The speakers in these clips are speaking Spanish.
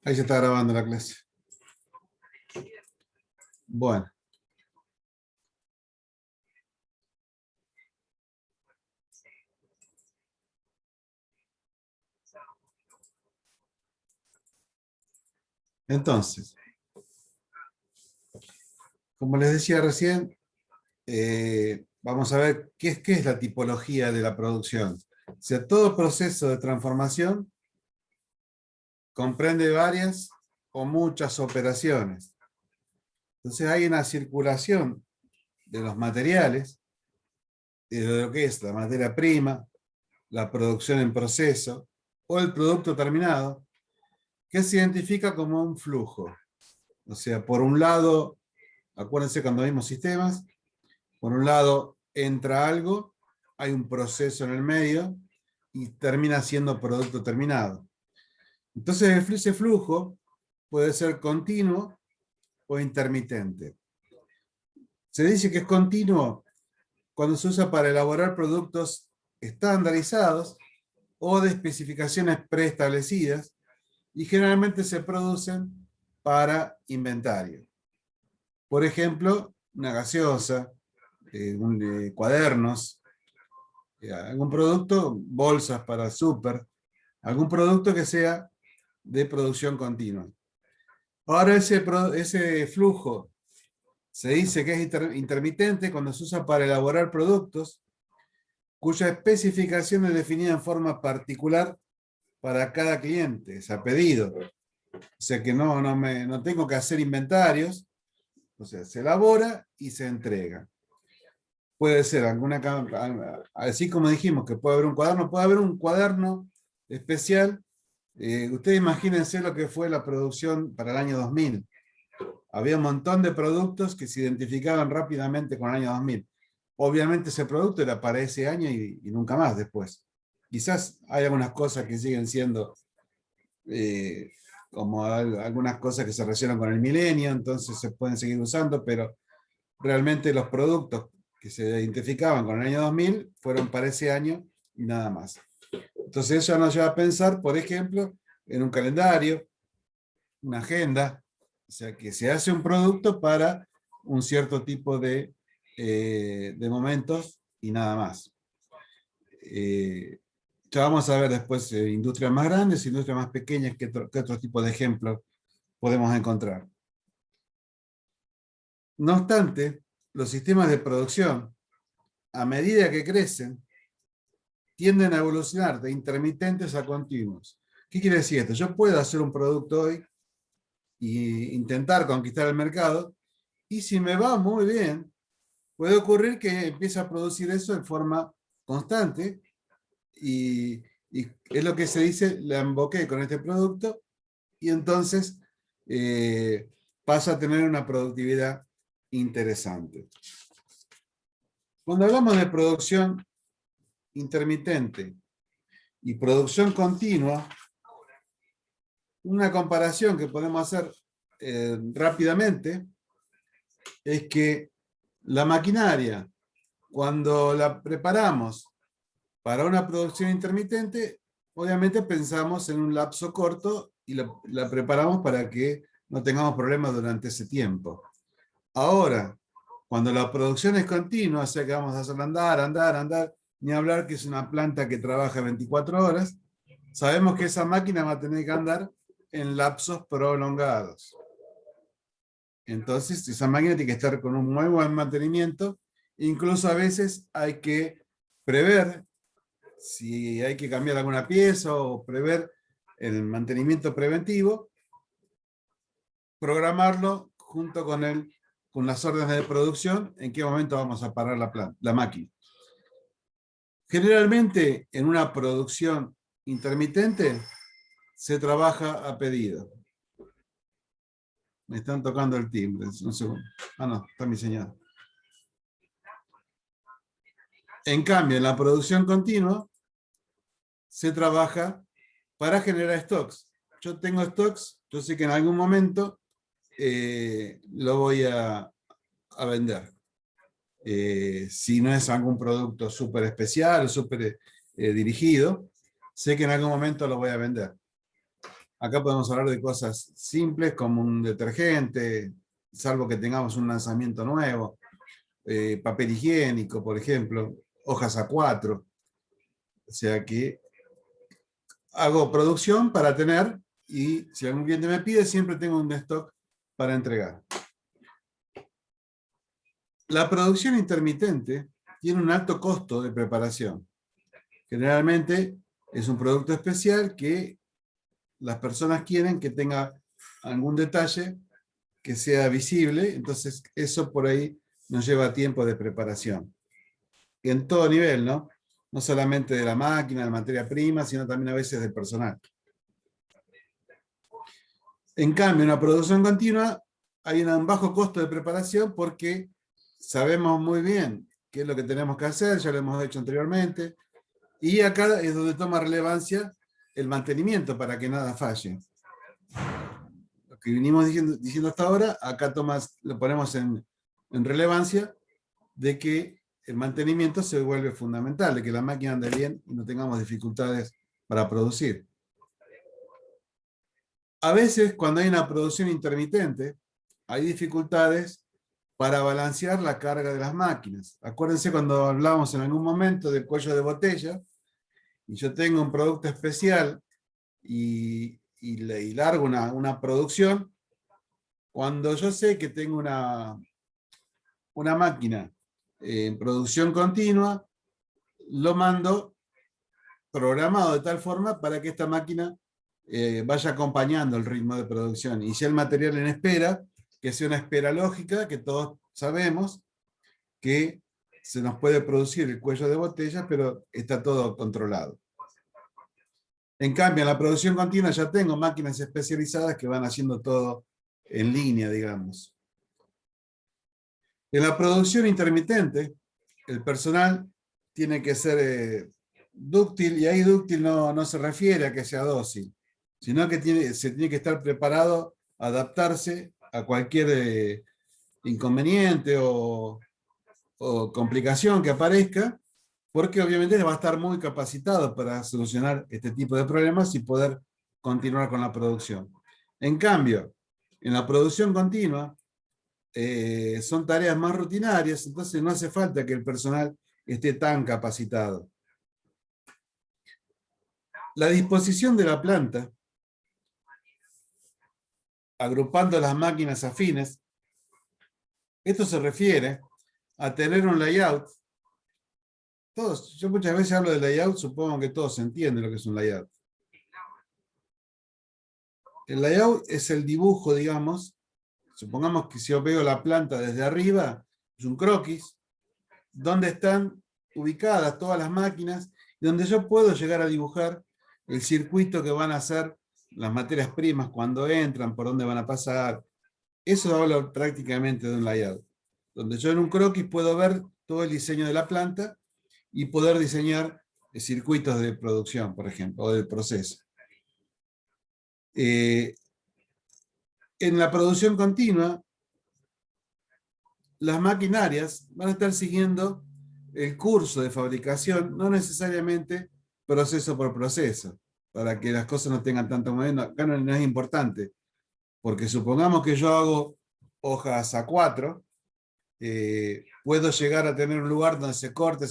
Ahí se está grabando la clase. Bueno. Entonces, como les decía recién, vamos a ver qué es la tipología de la producción. O sea, todo proceso de transformación comprende varias o muchas operaciones. Entonces hay una circulación de los materiales, de lo que es la materia prima, la producción en proceso o el producto terminado, que se identifica como un flujo. O sea, por un lado, acuérdense cuando vimos sistemas, por un lado entra algo, hay un proceso en el medio y termina siendo producto terminado. Entonces ese flujo puede ser continuo o intermitente. Se dice que es continuo cuando se usa para elaborar productos estandarizados o de especificaciones preestablecidas y generalmente se producen para inventario. Por ejemplo, una gaseosa, cuadernos, algún producto, bolsas para súper, algún producto que sea de producción continua. Ahora ese flujo se dice que es intermitente cuando se usa para elaborar productos cuya especificación es definida en forma particular para cada cliente, es a pedido. O sea que no tengo que hacer inventarios, o sea, se elabora y se entrega. Puede ser así como dijimos que puede haber un cuaderno especial. Ustedes imagínense lo que fue la producción para el año 2000. Había un montón de productos que se identificaban rápidamente con el año 2000. Obviamente ese producto era para ese año y nunca más después. Quizás hay algunas cosas que siguen siendo como algunas cosas que se relacionan con el milenio, entonces se pueden seguir usando, pero realmente los productos que se identificaban con el año 2000 fueron para ese año y nada más. Entonces eso nos lleva a pensar, por ejemplo, en un calendario, una agenda, o sea, que se hace un producto para un cierto tipo de momentos y nada más. Ya vamos a ver después industrias más grandes, industrias más pequeñas, qué otro tipo de ejemplos podemos encontrar. No obstante, los sistemas de producción, a medida que crecen, tienden a evolucionar de intermitentes a continuos. ¿Qué quiere decir esto? Yo puedo hacer un producto hoy e intentar conquistar el mercado, y si me va muy bien, puede ocurrir que empiece a producir eso de forma constante, y es lo que se dice, la emboqué con este producto, y entonces pasa a tener una productividad interesante. Cuando hablamos de producción intermitente y producción continua, una comparación que podemos hacer rápidamente es que la maquinaria, cuando la preparamos para una producción intermitente, obviamente pensamos en un lapso corto y la preparamos para que no tengamos problemas durante ese tiempo. Ahora, cuando la producción es continua, o sea que vamos a hacer andar, ni hablar que es una planta que trabaja 24 horas, sabemos que esa máquina va a tener que andar en lapsos prolongados. Entonces, esa máquina tiene que estar con un muy buen mantenimiento. Incluso a veces hay que prever si hay que cambiar alguna pieza o prever el mantenimiento preventivo, programarlo junto con las órdenes de producción, en qué momento vamos a parar la máquina. Generalmente, en una producción intermitente, se trabaja a pedido. Me están tocando el timbre, un segundo. Ah, no, está mi señal. En cambio, en la producción continua, se trabaja para generar stocks. Yo tengo stocks, yo sé que en algún momento lo voy a vender. Si no es algún producto súper especial, súper dirigido, sé que en algún momento lo voy a vender. Acá podemos hablar de cosas simples como un detergente, salvo que tengamos un lanzamiento nuevo, papel higiénico, por ejemplo, hojas A4. O sea que hago producción para tener, y si algún cliente me pide, siempre tengo un stock para entregar. La producción intermitente tiene un alto costo de preparación. Generalmente es un producto especial que las personas quieren que tenga algún detalle que sea visible, entonces eso por ahí nos lleva tiempo de preparación. En todo nivel, ¿no? No solamente de la máquina, de la materia prima, sino también a veces del personal. En cambio, en una producción continua hay un bajo costo de preparación porque sabemos muy bien qué es lo que tenemos que hacer, ya lo hemos hecho anteriormente, y acá es donde toma relevancia el mantenimiento para que nada falle. Lo que vinimos diciendo hasta ahora, acá lo ponemos en relevancia de que el mantenimiento se vuelve fundamental, de que la máquina ande bien y no tengamos dificultades para producir. A veces, cuando hay una producción intermitente, hay dificultades para balancear la carga de las máquinas. Acuérdense cuando hablamos en algún momento del cuello de botella, y yo tengo un producto especial y largo una producción, cuando yo sé que tengo una máquina en producción continua, lo mando programado de tal forma para que esta máquina vaya acompañando el ritmo de producción. Y si el material en espera, que sea una espera lógica, que todos sabemos que se nos puede producir el cuello de botella, pero está todo controlado. En cambio, en la producción continua ya tengo máquinas especializadas que van haciendo todo en línea, digamos. En la producción intermitente, el personal tiene que ser dúctil, y ahí dúctil no se refiere a que sea dócil, sino que se tiene que estar preparado a adaptarse a cualquier inconveniente o complicación que aparezca, porque obviamente va a estar muy capacitado para solucionar este tipo de problemas y poder continuar con la producción. En cambio, en la producción continua, son tareas más rutinarias, entonces no hace falta que el personal esté tan capacitado. La disposición de la planta, agrupando las máquinas afines, esto se refiere a tener un layout. Yo muchas veces hablo de layout, supongo que todos entienden lo que es un layout. El layout es el dibujo, digamos. Supongamos que si yo veo la planta desde arriba, es un croquis, donde están ubicadas todas las máquinas y donde yo puedo llegar a dibujar el circuito que van a hacer las materias primas cuando entran, por dónde van a pasar. Eso habla prácticamente de un layout, donde yo en un croquis puedo ver todo el diseño de la planta y poder diseñar circuitos de producción, por ejemplo, o del proceso. En la producción continua, las maquinarias van a estar siguiendo el curso de fabricación, no necesariamente proceso por proceso, para que las cosas no tengan tanto movimiento. Acá no es importante, porque supongamos que yo hago hojas A4, puedo llegar a tener un lugar donde se corte,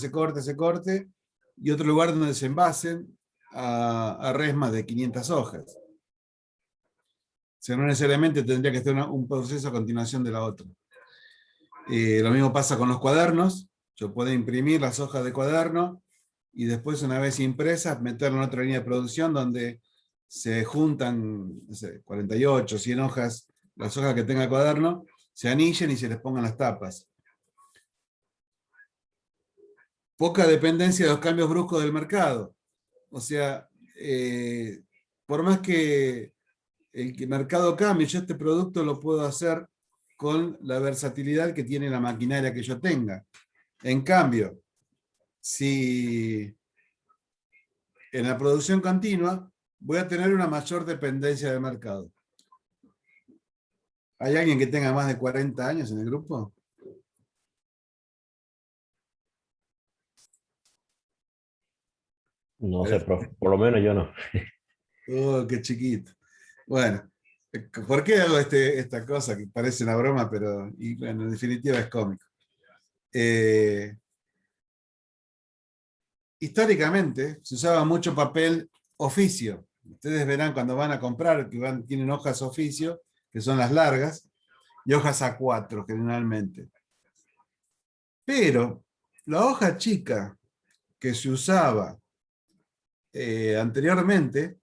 y otro lugar donde se envasen a resmas de 500 hojas. O sea, no necesariamente tendría que estar un proceso a continuación de la otra. Lo mismo pasa con los cuadernos. Yo puedo imprimir las hojas de cuaderno y después, una vez impresas, meterlo en otra línea de producción donde se juntan, no sé, 48, 100 hojas, las hojas que tenga el cuaderno, se anillen y se les pongan las tapas. Poca dependencia de los cambios bruscos del mercado. O sea, por más que el mercado cambie, yo este producto lo puedo hacer con la versatilidad que tiene la maquinaria que yo tenga. En cambio, si en la producción continua voy a tener una mayor dependencia del mercado. ¿Hay alguien que tenga más de 40 años en el grupo? No sé, profe, por lo menos yo no. Oh, qué chiquito. Bueno, ¿por qué hago esta cosa que parece una broma, pero bueno, en definitiva es cómico? Eh, Históricamente se usaba mucho papel oficio. Ustedes verán cuando van a comprar que tienen hojas oficio, que son las largas, y hojas A4 generalmente. Pero la hoja chica que se usaba anteriormente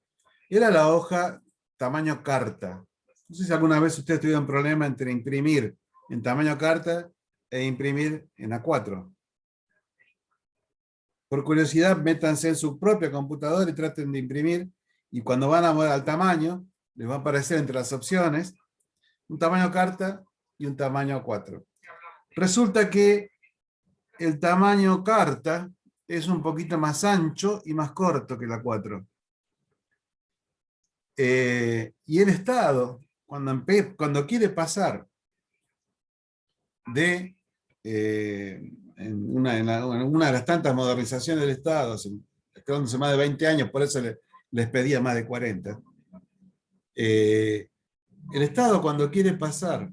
era la hoja tamaño carta. No sé si alguna vez ustedes tuvieron problema entre imprimir en tamaño carta e imprimir en A4. Por curiosidad, métanse en su propia computadora y traten de imprimir, y cuando van a mover al tamaño, les va a aparecer entre las opciones un tamaño carta y un tamaño A4. Resulta que el tamaño carta es un poquito más ancho y más corto que el A4. Y el Estado, cuando quiere pasar de en una de las tantas modernizaciones del Estado, hace más de 20 años, por eso les pedía más de 40. El Estado, cuando quiere pasar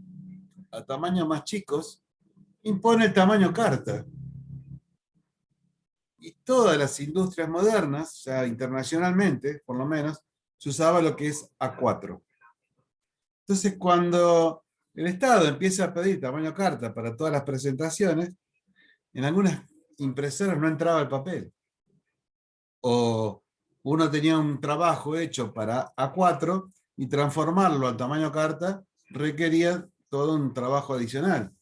a tamaños más chicos, impone el tamaño carta. Y todas las industrias modernas, ya internacionalmente, por lo menos, se usaba lo que es A4. Entonces, cuando el Estado empieza a pedir tamaño carta para todas las presentaciones, en algunas impresoras no entraba el papel. O uno tenía un trabajo hecho para A4 y transformarlo al tamaño carta requería todo un trabajo adicional,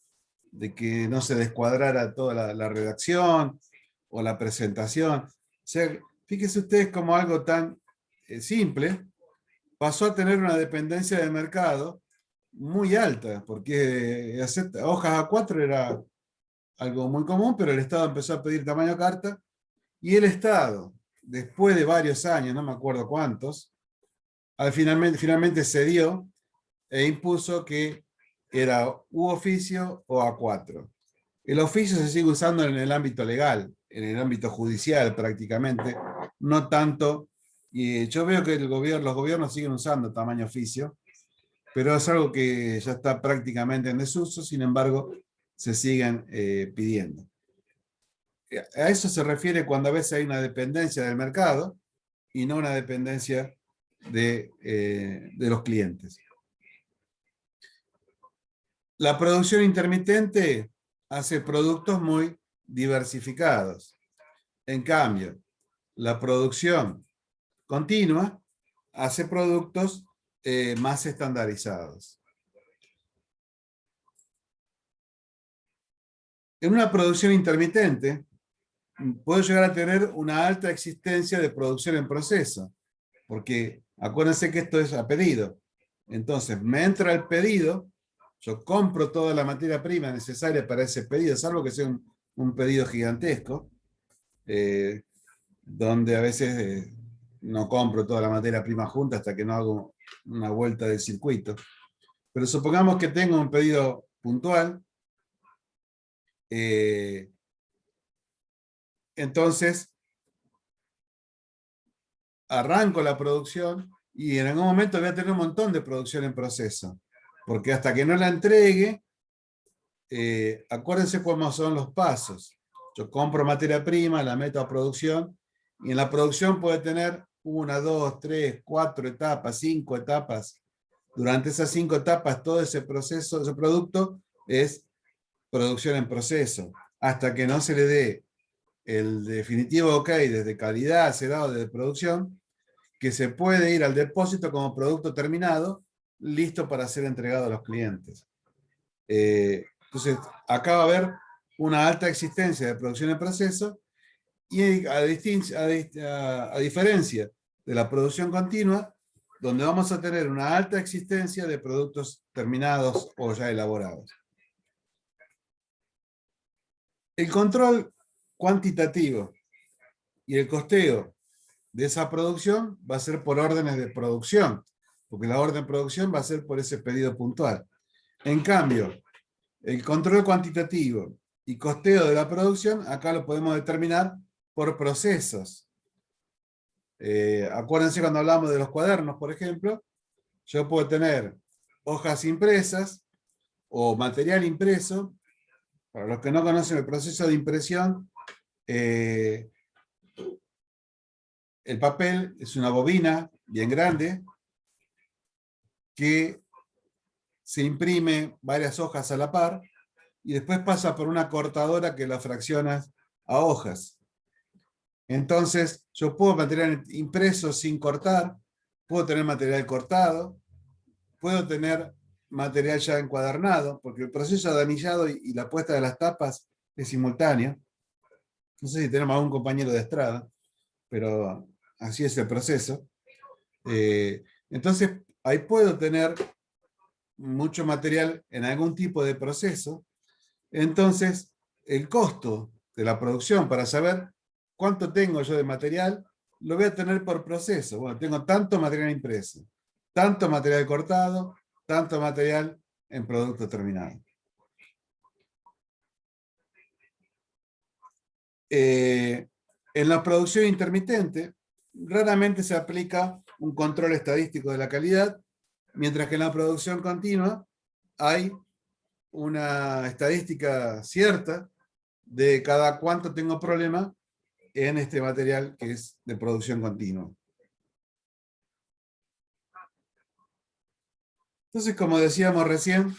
de que no se descuadrara toda la redacción o la presentación. O sea, fíjense ustedes como algo tan simple pasó a tener una dependencia de mercado muy alta, porque hacer hojas A4 era algo muy común, pero el Estado empezó a pedir tamaño carta, y el Estado, después de varios años, no me acuerdo cuántos, finalmente cedió e impuso que era u oficio o A4. El oficio se sigue usando en el ámbito legal, en el ámbito judicial prácticamente, no tanto, y yo veo que los gobiernos siguen usando tamaño oficio, pero es algo que ya está prácticamente en desuso, sin embargo, se siguen pidiendo. A eso se refiere cuando a veces hay una dependencia del mercado y no una dependencia de los clientes. La producción intermitente hace productos muy diversificados. En cambio, la producción continua hace productos más estandarizados. En una producción intermitente, puedo llegar a tener una alta existencia de producción en proceso, porque acuérdense que esto es a pedido. Entonces, me entra el pedido, yo compro toda la materia prima necesaria para ese pedido, salvo que sea un pedido gigantesco, donde a veces no compro toda la materia prima junta hasta que no hago una vuelta del circuito. Pero supongamos que tengo un pedido puntual, entonces arranco la producción y en algún momento voy a tener un montón de producción en proceso, porque hasta que no la entregue, acuérdense cómo son los pasos. Yo compro materia prima, la meto a producción, y en la producción puede tener 1, 2, 3, 4 etapas, 5 etapas. Durante esas 5 etapas, todo ese proceso, ese producto es producción en proceso, hasta que no se le dé el definitivo ok desde calidad, cerrado de producción, que se puede ir al depósito como producto terminado, listo para ser entregado a los clientes. Entonces, acá va a haber una alta existencia de producción en proceso, y a diferencia de la producción continua, donde vamos a tener una alta existencia de productos terminados o ya elaborados. El control cuantitativo y el costeo de esa producción va a ser por órdenes de producción, porque la orden de producción va a ser por ese pedido puntual. En cambio, el control cuantitativo y costeo de la producción, acá lo podemos determinar por procesos. Acuérdense cuando hablamos de los cuadernos, por ejemplo, yo puedo tener hojas impresas o material impreso. Para los que no conocen el proceso de impresión, el papel es una bobina bien grande que se imprime varias hojas a la par y después pasa por una cortadora que la fracciona a hojas. Entonces, yo puedo material impreso sin cortar, puedo tener material cortado, puedo tener material ya encuadernado, porque el proceso de anillado y la puesta de las tapas es simultáneo. No sé si tenemos algún compañero de estrada, pero así es el proceso. Entonces, ahí puedo tener mucho material en algún tipo de proceso. Entonces, el costo de la producción para saber cuánto tengo yo de material, lo voy a tener por proceso. Bueno, tengo tanto material impreso, tanto material cortado, tanto material en producto terminado. En la producción intermitente, raramente se aplica un control estadístico de la calidad, mientras que en la producción continua hay una estadística cierta de cada cuánto tengo problema en este material que es de producción continua. Entonces, como decíamos recién,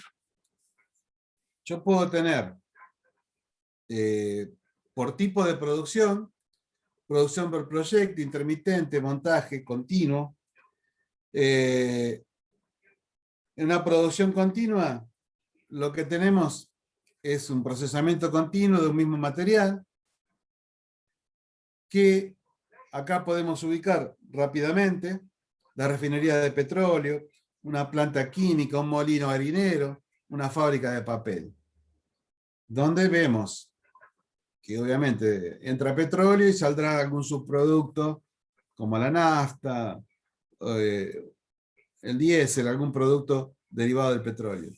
yo puedo tener por tipo de producción por proyecto, intermitente, montaje, continuo. En una producción continua, lo que tenemos es un procesamiento continuo de un mismo material, que acá podemos ubicar rápidamente la refinería de petróleo, una planta química, un molino harinero, una fábrica de papel, donde vemos que obviamente entra petróleo y saldrá algún subproducto como la nafta, el diésel, algún producto derivado del petróleo.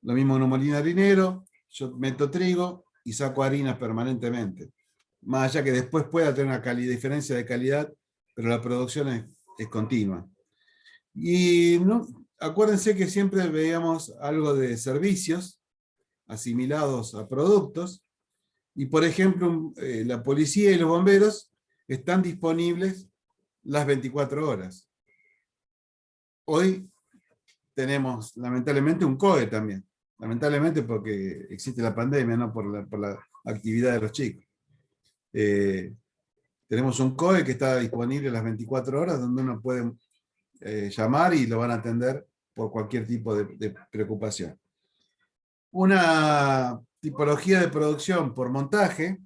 Lo mismo en un molino harinero, yo meto trigo y saco harinas permanentemente. Más allá que después pueda tener una diferencia de calidad, pero la producción es continua. Y no, acuérdense que siempre veíamos algo de servicios asimilados a productos, y por ejemplo, la policía y los bomberos están disponibles las 24 horas. Hoy tenemos lamentablemente un COE también, lamentablemente porque existe la pandemia, no por la actividad de los chicos. Tenemos un COE que está disponible las 24 horas, donde uno puede llamar y lo van a atender por cualquier tipo de preocupación. Una tipología de producción por montaje,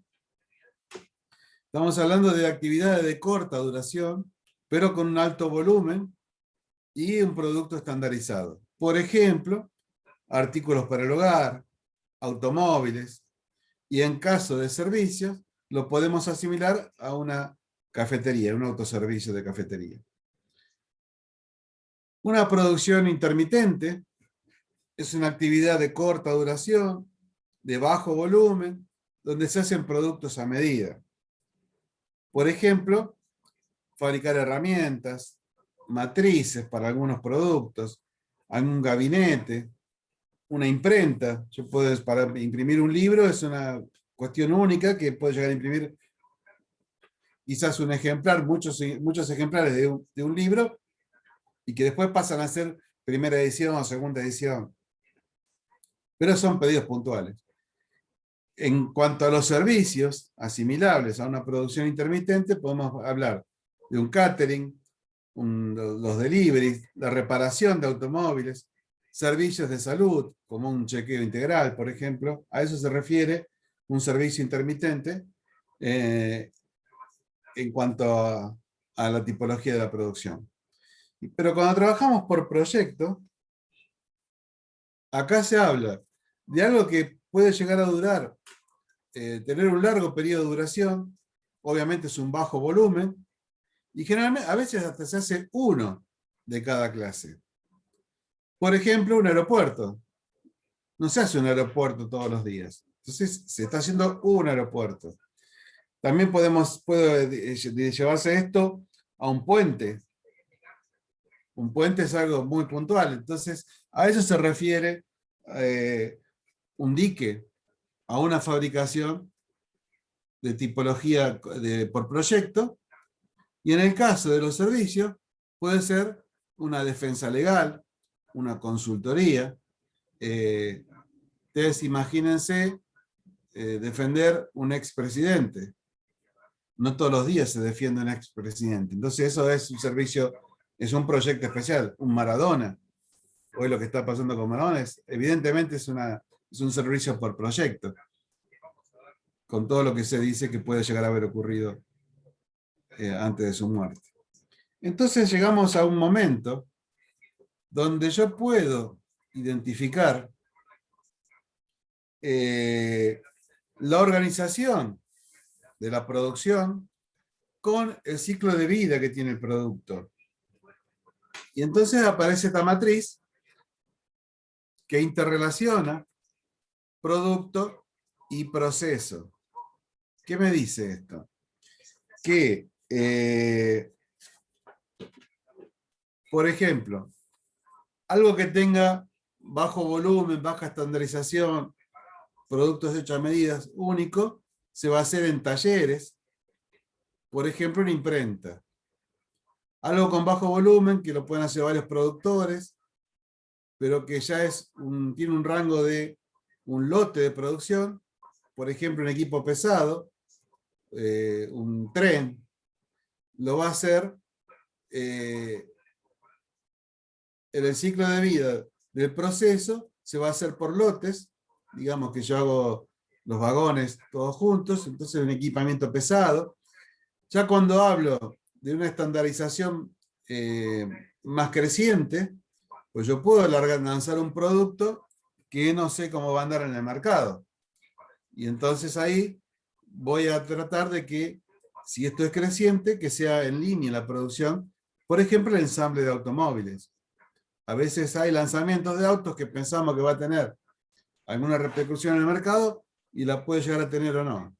estamos hablando de actividades de corta duración, pero con un alto volumen y un producto estandarizado. Por ejemplo, artículos para el hogar, automóviles, y en caso de servicios, lo podemos asimilar a una cafetería, un autoservicio de cafetería. Una producción intermitente es una actividad de corta duración, de bajo volumen, donde se hacen productos a medida. Por ejemplo, fabricar herramientas, matrices para algunos productos, algún gabinete, una imprenta. Yo puedo, para imprimir un libro es una cuestión única que puede llegar a imprimir quizás un ejemplar, muchos ejemplares de un libro, y que después pasan a ser primera edición o segunda edición. Pero son pedidos puntuales. En cuanto a los servicios asimilables a una producción intermitente, podemos hablar de un catering, los deliveries, la reparación de automóviles, servicios de salud, como un chequeo integral, por ejemplo. A eso se refiere un servicio intermitente en cuanto a la tipología de la producción. Pero cuando trabajamos por proyecto, acá se habla de algo que puede llegar a durar, tener un largo periodo de duración, obviamente es un bajo volumen, y generalmente a veces hasta se hace uno de cada clase. Por ejemplo, un aeropuerto. No se hace un aeropuerto todos los días. Entonces se está haciendo un aeropuerto. También puede llevarse esto a un puente. Un puente es algo muy puntual. Entonces, a eso se refiere un dique, a una fabricación de tipología por proyecto. Y en el caso de los servicios, puede ser una defensa legal, una consultoría. Ustedes imagínense defender un expresidente. No todos los días se defiende un expresidente. Entonces eso es un servicio, es un proyecto especial. Un Maradona, hoy lo que está pasando con Maradona, evidentemente es un servicio por proyecto, con todo lo que se dice que puede llegar a haber ocurrido antes de su muerte. Entonces llegamos a un momento donde yo puedo identificar la organización de la producción con el ciclo de vida que tiene el producto. Y entonces aparece esta matriz que interrelaciona producto y proceso. ¿Qué me dice esto? Que, por ejemplo, algo que tenga bajo volumen, baja estandarización, productos hechos a medidas único, se va a hacer en talleres, por ejemplo en imprenta. Algo con bajo volumen, que lo pueden hacer varios productores, pero que ya tiene un rango de un lote de producción, por ejemplo un equipo pesado, un tren, lo va a hacer en el ciclo de vida del proceso, se va a hacer por lotes, digamos que yo hago los vagones todos juntos, entonces un equipamiento pesado. Ya cuando hablo de una estandarización más creciente, pues yo puedo lanzar un producto que no sé cómo va a andar en el mercado. Y entonces ahí voy a tratar de que, si esto es creciente, que sea en línea la producción, por ejemplo, el ensamble de automóviles. A veces hay lanzamientos de autos que pensamos que va a tener alguna repercusión en el mercado y la puede llegar a tener o no.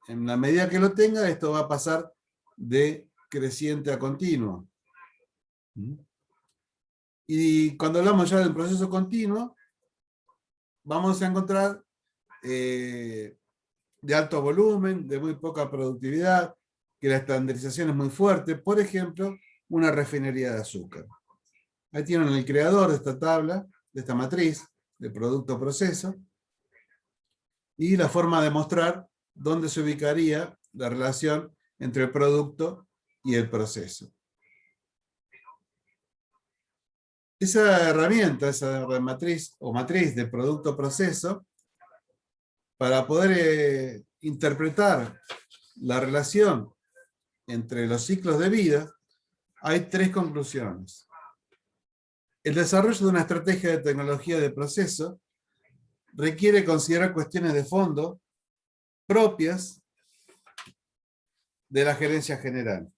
En la medida que lo tenga, esto va a pasar de creciente a continuo. Y cuando hablamos ya del proceso continuo, vamos a encontrar de alto volumen, de muy poca productividad, que la estandarización es muy fuerte. Por ejemplo, una refinería de azúcar. Ahí tienen el creador de esta tabla, de esta matriz de producto-proceso, y la forma de mostrar dónde se ubicaría la relación entre el producto y el proceso. Esa herramienta, esa matriz o matriz de producto-proceso, para poder interpretar la relación entre los ciclos de vida, hay tres conclusiones. El desarrollo de una estrategia de tecnología de proceso requiere considerar cuestiones de fondo propias de la gerencia general.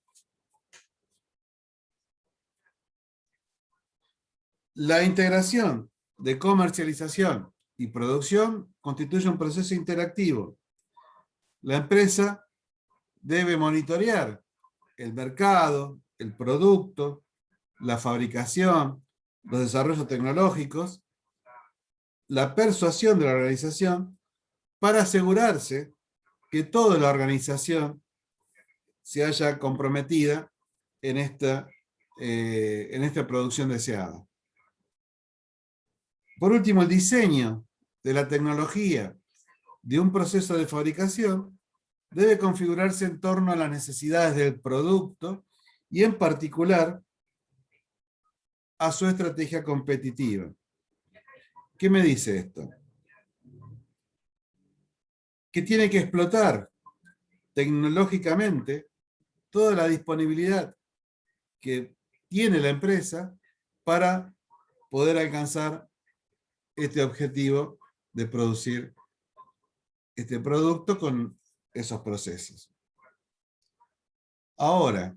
La integración de comercialización y producción constituye un proceso interactivo. La empresa debe monitorear el mercado, el producto, la fabricación, los desarrollos tecnológicos, la persuasión de la organización para asegurarse que toda la organización se haya comprometida en esta producción deseada. Por último, el diseño de la tecnología de un proceso de fabricación debe configurarse en torno a las necesidades del producto y en particular a su estrategia competitiva. ¿Qué me dice esto? Que tiene que explotar tecnológicamente toda la disponibilidad que tiene la empresa para poder alcanzar este objetivo de producir este producto con esos procesos. Ahora,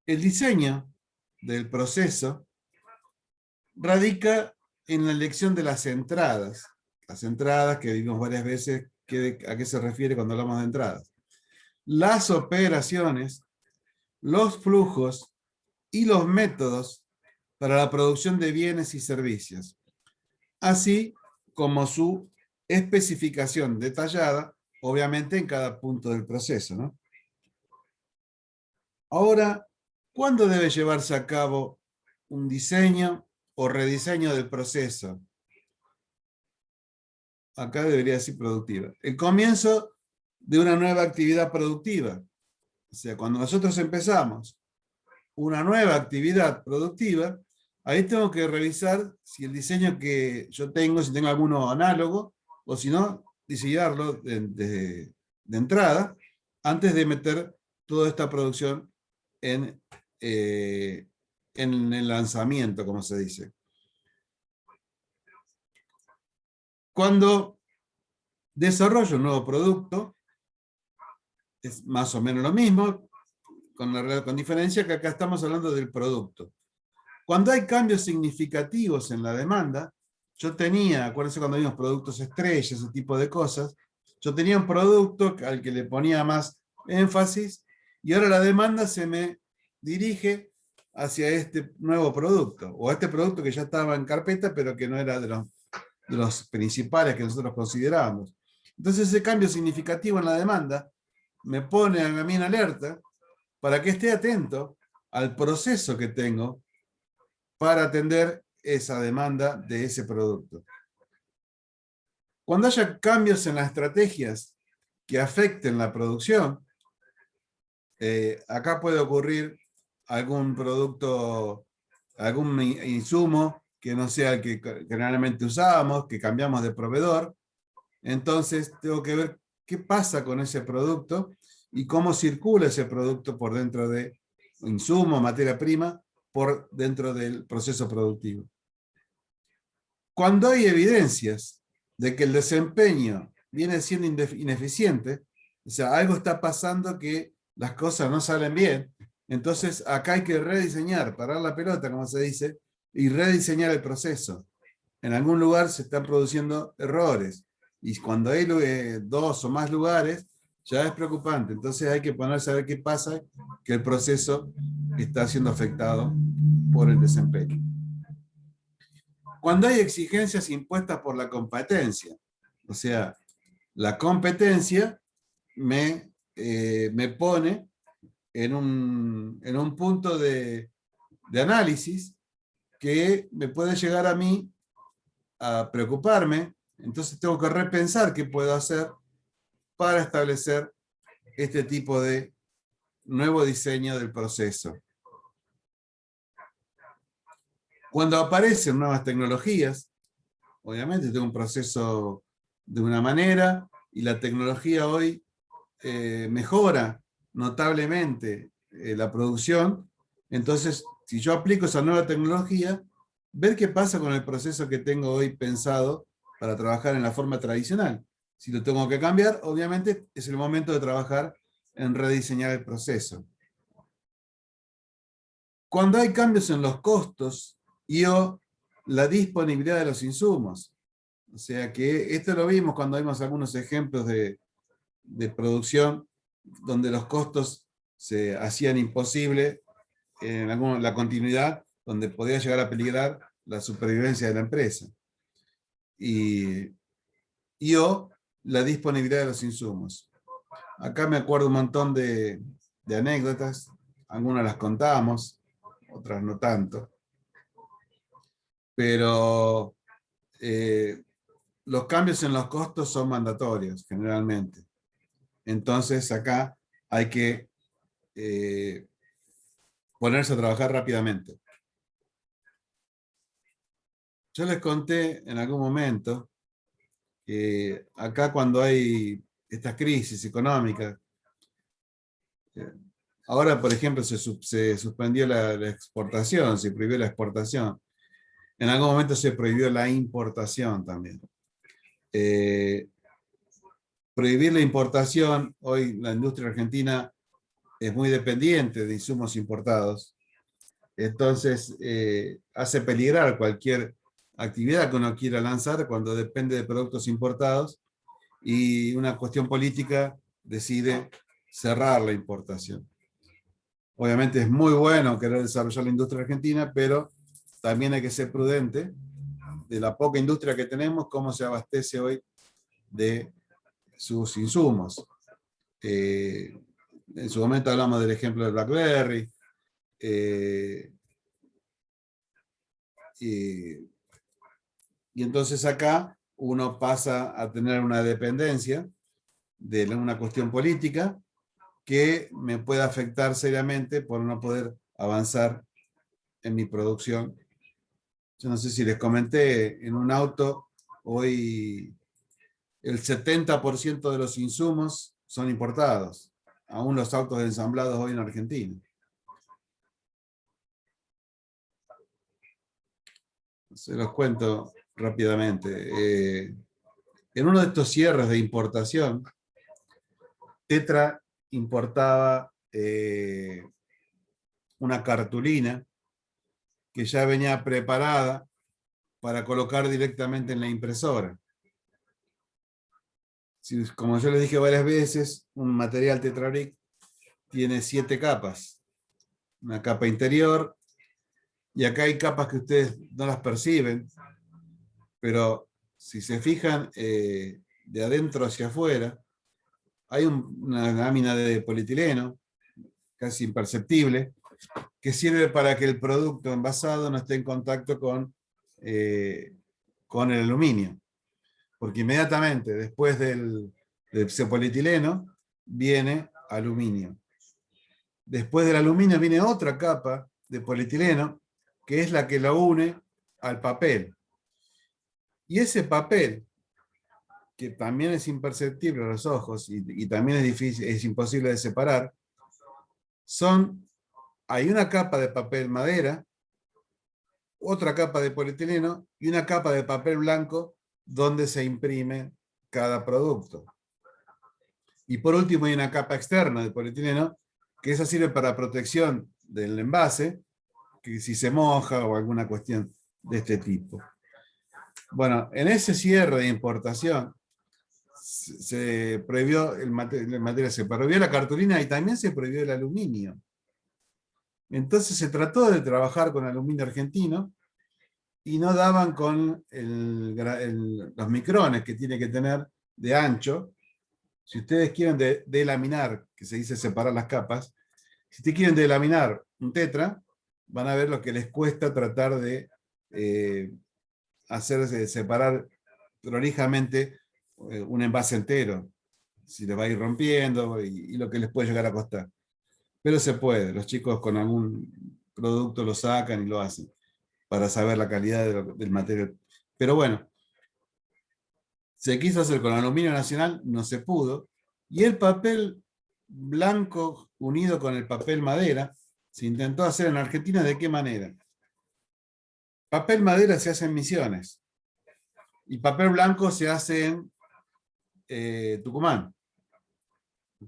el diseño del proceso radica en la elección de las entradas. Las entradas que vimos varias veces, ¿a qué se refiere cuando hablamos de entradas? Las operaciones, los flujos y los métodos para la producción de bienes y servicios, así como su especificación detallada, obviamente en cada punto del proceso, ¿no? Ahora, ¿cuándo debe llevarse a cabo un diseño o rediseño del proceso? Acá debería decir productiva. El comienzo de una nueva actividad productiva. O sea, cuando nosotros empezamos una nueva actividad productiva, ahí tengo que revisar si el diseño que yo tengo, si tengo alguno análogo, o si no, diseñarlo de entrada, antes de meter toda esta producción en, en el lanzamiento, como se dice. Cuando desarrollo un nuevo producto, es más o menos lo mismo, con diferencia que acá estamos hablando del producto. Cuando hay cambios significativos en la demanda, yo tenía, acuérdense cuando vimos productos estrellas, ese tipo de cosas, yo tenía un producto al que le ponía más énfasis y ahora la demanda se me dirige hacia este nuevo producto, o a este producto que ya estaba en carpeta, pero que no era de los principales que nosotros considerábamos. Entonces ese cambio significativo en la demanda me pone a mí en alerta para que esté atento al proceso que tengo para atender esa demanda de ese producto. Cuando haya cambios en las estrategias que afecten la producción, acá puede ocurrir algún producto, algún insumo que no sea el que generalmente usábamos, que cambiamos de proveedor. Entonces tengo que ver qué pasa con ese producto y cómo circula ese producto por dentro de insumo, materia prima, por dentro del proceso productivo. Cuando hay evidencias de que el desempeño viene siendo ineficiente, o sea, algo está pasando que las cosas no salen bien, entonces acá hay que rediseñar, parar la pelota, como se dice, y rediseñar el proceso. En algún lugar se están produciendo errores, y cuando hay dos o más lugares, ya es preocupante. Entonces hay que ponerse a ver qué pasa, que el proceso está siendo afectado por el desempeño. Cuando hay exigencias impuestas por la competencia, o sea, la competencia me pone en un punto de análisis que me puede llegar a mí a preocuparme, entonces tengo que repensar qué puedo hacer para establecer este tipo de nuevo diseño del proceso. Cuando aparecen nuevas tecnologías, obviamente tengo un proceso de una manera y la tecnología hoy mejora notablemente la producción. Entonces, si yo aplico esa nueva tecnología, ver qué pasa con el proceso que tengo hoy pensado para trabajar en la forma tradicional. Si lo tengo que cambiar, obviamente es el momento de trabajar en rediseñar el proceso. Cuando hay cambios en los costos y o la disponibilidad de los insumos. O sea que esto lo vimos cuando vimos algunos ejemplos de producción donde los costos se hacían imposible en la continuidad, donde podía llegar a peligrar la supervivencia de la empresa. Y o la disponibilidad de los insumos. Acá me acuerdo un montón de anécdotas, algunas las contamos, otras no tanto, pero los cambios en los costos son mandatorios generalmente. Entonces acá hay que ponerse a trabajar rápidamente. Yo les conté en algún momento que acá cuando hay estas crisis económicas, ahora por ejemplo se suspendió la exportación, se prohibió la exportación. En algún momento se prohibió la importación también. Prohibir la importación, hoy la industria argentina es muy dependiente de insumos importados, entonces hace peligrar cualquier actividad que uno quiera lanzar cuando depende de productos importados y una cuestión política decide cerrar la importación. Obviamente es muy bueno querer desarrollar la industria argentina, pero también hay que ser prudente de la poca industria que tenemos, cómo se abastece hoy de sus insumos. En su momento hablamos del ejemplo de BlackBerry, y, y entonces acá uno pasa a tener una dependencia de una cuestión política que me puede afectar seriamente por no poder avanzar en mi producción. Yo no sé si les comenté, en un auto hoy el 70% de los insumos son importados, aún los autos ensamblados hoy en Argentina. Se los cuento rápidamente. En uno de estos cierres de importación, Tetra importaba una cartulina que ya venía preparada para colocar directamente en la impresora. Como yo les dije varias veces, un material Tetrabric tiene 7 capas. Una capa interior, y acá hay capas que ustedes no las perciben, pero si se fijan de adentro hacia afuera, hay una lámina de polietileno, casi imperceptible, que sirve para que el producto envasado no esté en contacto con el aluminio. Porque inmediatamente después del ese polietileno viene aluminio. Después del aluminio viene otra capa de polietileno, que es la que lo une al papel. Y ese papel, que también es imperceptible a los ojos y también es difícil, es imposible de separar, hay una capa de papel madera, otra capa de polietileno y una capa de papel blanco donde se imprime cada producto. Y por último hay una capa externa de polietileno, que esa sirve para protección del envase, que si se moja o alguna cuestión de este tipo. Bueno, en ese cierre de importación se prohibió el material, se prohibió la cartulina y también se prohibió el aluminio. Entonces se trató de trabajar con aluminio argentino y no daban con los micrones que tiene que tener de ancho. Si ustedes quieren delaminar, que se dice separar las capas, si ustedes quieren delaminar un tetra, van a ver lo que les cuesta tratar de hacerse separar prolijamente un envase entero. Si les va a ir rompiendo y lo que les puede llegar a costar. Pero se puede, los chicos con algún producto lo sacan y lo hacen para saber la calidad del material. Pero bueno, se quiso hacer con aluminio nacional, no se pudo, y el papel blanco unido con el papel madera se intentó hacer en Argentina. ¿De qué manera? Papel madera se hace en Misiones y papel blanco se hace en Tucumán,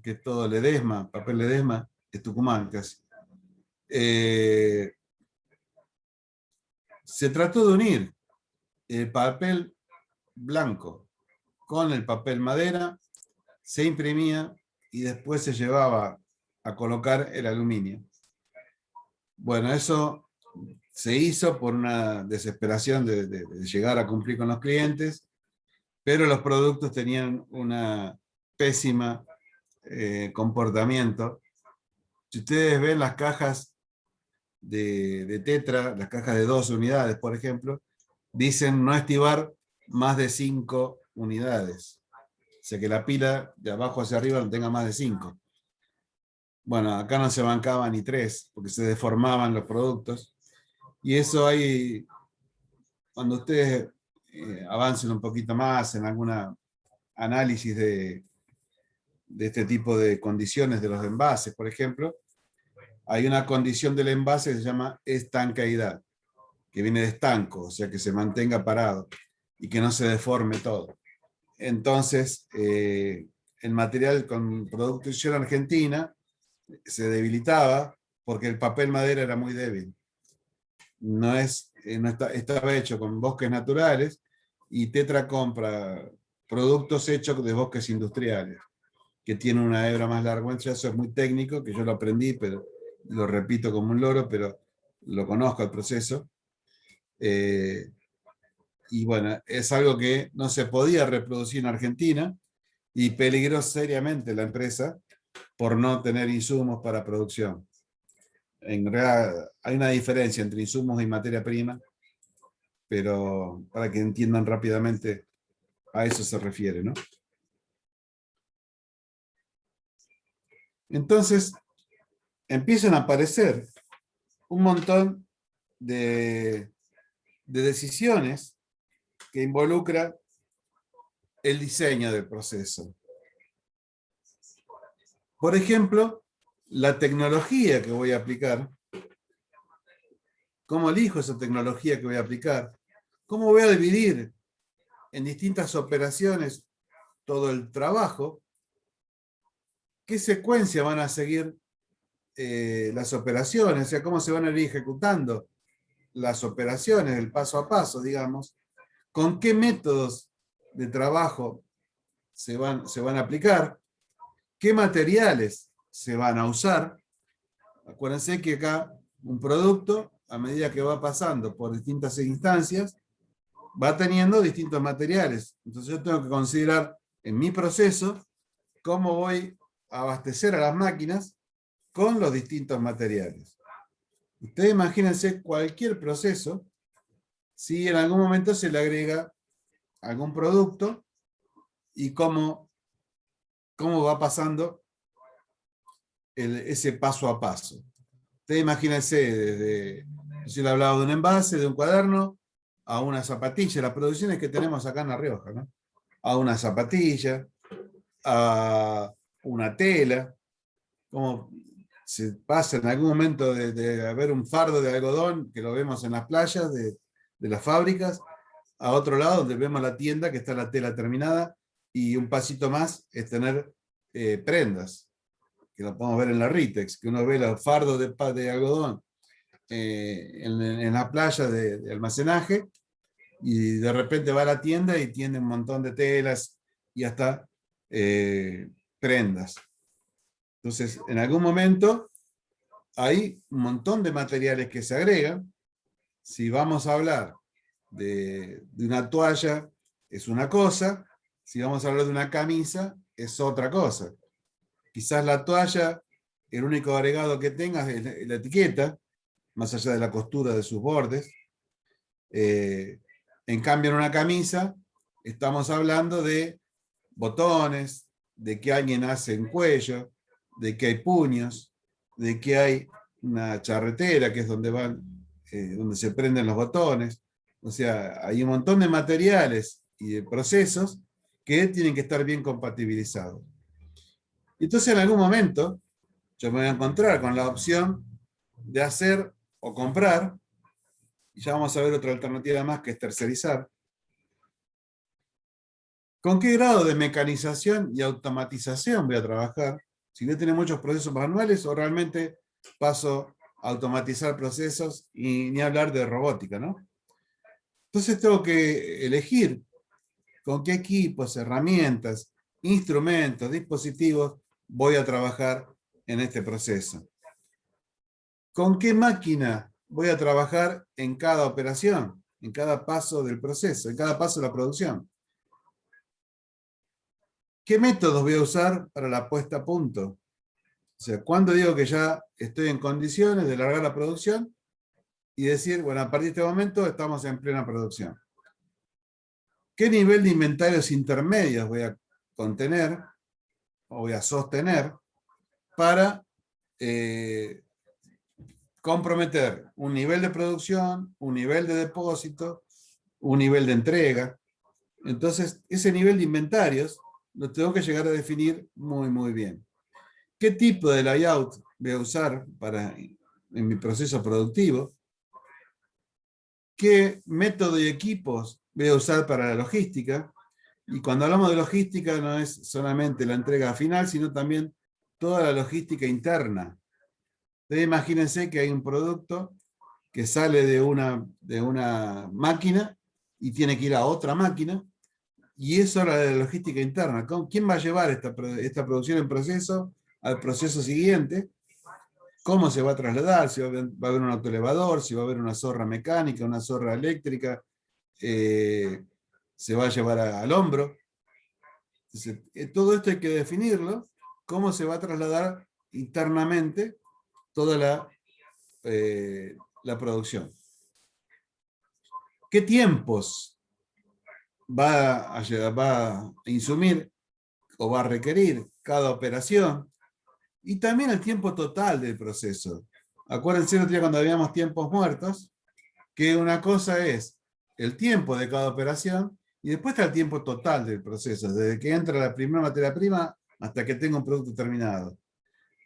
que es todo Ledesma, papel Ledesma es Tucumán casi. Se trató de unir el papel blanco con el papel madera, se imprimía y después se llevaba a colocar el aluminio. Bueno, eso se hizo por una desesperación de llegar a cumplir con los clientes, pero los productos tenían una pésima comportamiento. Si ustedes ven las cajas de Tetra, las cajas de 2 unidades, por ejemplo, dicen no estivar más de 5 unidades. O sea, que la pila de abajo hacia arriba no tenga más de 5. Bueno, acá no se bancaba ni 3, porque se deformaban los productos. Y eso hay, cuando ustedes avancen un poquito más en alguna análisis de este tipo de condiciones de los envases, por ejemplo, hay una condición del envase que se llama estancaidad, que viene de estanco, o sea, que se mantenga parado y que no se deforme todo. Entonces, el material con producción argentina se debilitaba porque el papel madera era muy débil. No estaba hecho con bosques naturales, y Tetra compra productos hechos de bosques industriales, que tienen una hebra más larga. Eso es muy técnico, que yo lo aprendí, pero lo repito como un loro, pero lo conozco el proceso. Y bueno, es algo que no se podía reproducir en Argentina y peligró seriamente la empresa por no tener insumos para producción. En realidad hay una diferencia entre insumos y materia prima, pero para que entiendan rápidamente a eso se refiere, ¿no? Entonces, empiezan a aparecer un montón de decisiones que involucran el diseño del proceso. Por ejemplo, la tecnología que voy a aplicar, cómo elijo esa tecnología que voy a aplicar, cómo voy a dividir en distintas operaciones todo el trabajo, qué secuencia van a seguir las operaciones, o sea, cómo se van a ir ejecutando las operaciones, el paso a paso, digamos, con qué métodos de trabajo se van a aplicar, qué materiales se van a usar. Acuérdense que acá un producto, a medida que va pasando por distintas instancias, va teniendo distintos materiales. Entonces yo tengo que considerar en mi proceso cómo voy a abastecer a las máquinas con los distintos materiales. Ustedes imagínense cualquier proceso, si en algún momento se le agrega algún producto y cómo va pasando ese paso a paso. Ustedes imagínense desde, yo le hablaba de un envase, de un cuaderno, a una zapatilla, las producciones que tenemos acá en La Rioja, ¿no? A una zapatilla, a una tela, como se pasa en algún momento de haber un fardo de algodón, que lo vemos en las playas de las fábricas, a otro lado donde vemos la tienda que está la tela terminada, y un pasito más es tener prendas, que lo podemos ver en la Ritex, que uno ve los fardos de algodón en la playa de almacenaje, y de repente va a la tienda y tiene un montón de telas y hasta prendas. Entonces, en algún momento hay un montón de materiales que se agregan. Si vamos a hablar de una toalla, es una cosa. Si vamos a hablar de una camisa, es otra cosa. Quizás la toalla, el único agregado que tenga es la etiqueta, más allá de la costura de sus bordes. En cambio, en una camisa, estamos hablando de botones, de que alguien hace un cuello, de que hay puños, de que hay una charretera, que es donde donde se prenden los botones. O sea, hay un montón de materiales y de procesos que tienen que estar bien compatibilizados. Entonces, en algún momento, yo me voy a encontrar con la opción de hacer o comprar, y ya vamos a ver otra alternativa más, que es tercerizar. ¿Con qué grado de mecanización y automatización voy a trabajar? Si voy a tener muchos procesos manuales, o realmente paso a automatizar procesos, y ni hablar de robótica, ¿no? Entonces tengo que elegir con qué equipos, herramientas, instrumentos, dispositivos voy a trabajar en este proceso. ¿Con qué máquina voy a trabajar en cada operación, en cada paso del proceso, en cada paso de la producción? ¿Qué métodos voy a usar para la puesta a punto? O sea, ¿cuándo digo que ya estoy en condiciones de largar la producción y decir, bueno, a partir de este momento estamos en plena producción? ¿Qué nivel de inventarios intermedios voy a contener o voy a sostener para comprometer un nivel de producción, un nivel de depósito, un nivel de entrega? Entonces, ese nivel de inventarios lo tengo que llegar a definir muy, muy bien. ¿Qué tipo de layout voy a usar en mi proceso productivo? ¿Qué método y equipos voy a usar para la logística? Y cuando hablamos de logística, no es solamente la entrega final, sino también toda la logística interna. Ustedes imagínense que hay un producto que sale de una máquina y tiene que ir a otra máquina, y eso es la de la logística interna. ¿Quién va a llevar esta producción en proceso al proceso siguiente? cómo se va a trasladar, si va a haber un autoelevador, si va a haber una zorra mecánica, una zorra eléctrica, se va a llevar al hombro. Entonces, todo esto hay que definirlo, cómo se va a trasladar internamente toda la producción. ¿Qué tiempos va a insumir o va a requerir cada operación? Y también el tiempo total del proceso. Acuérdense el otro día cuando habíamos tiempos muertos, que una cosa es el tiempo de cada operación y después está el tiempo total del proceso, desde que entra la primera materia prima hasta que tengo un producto terminado.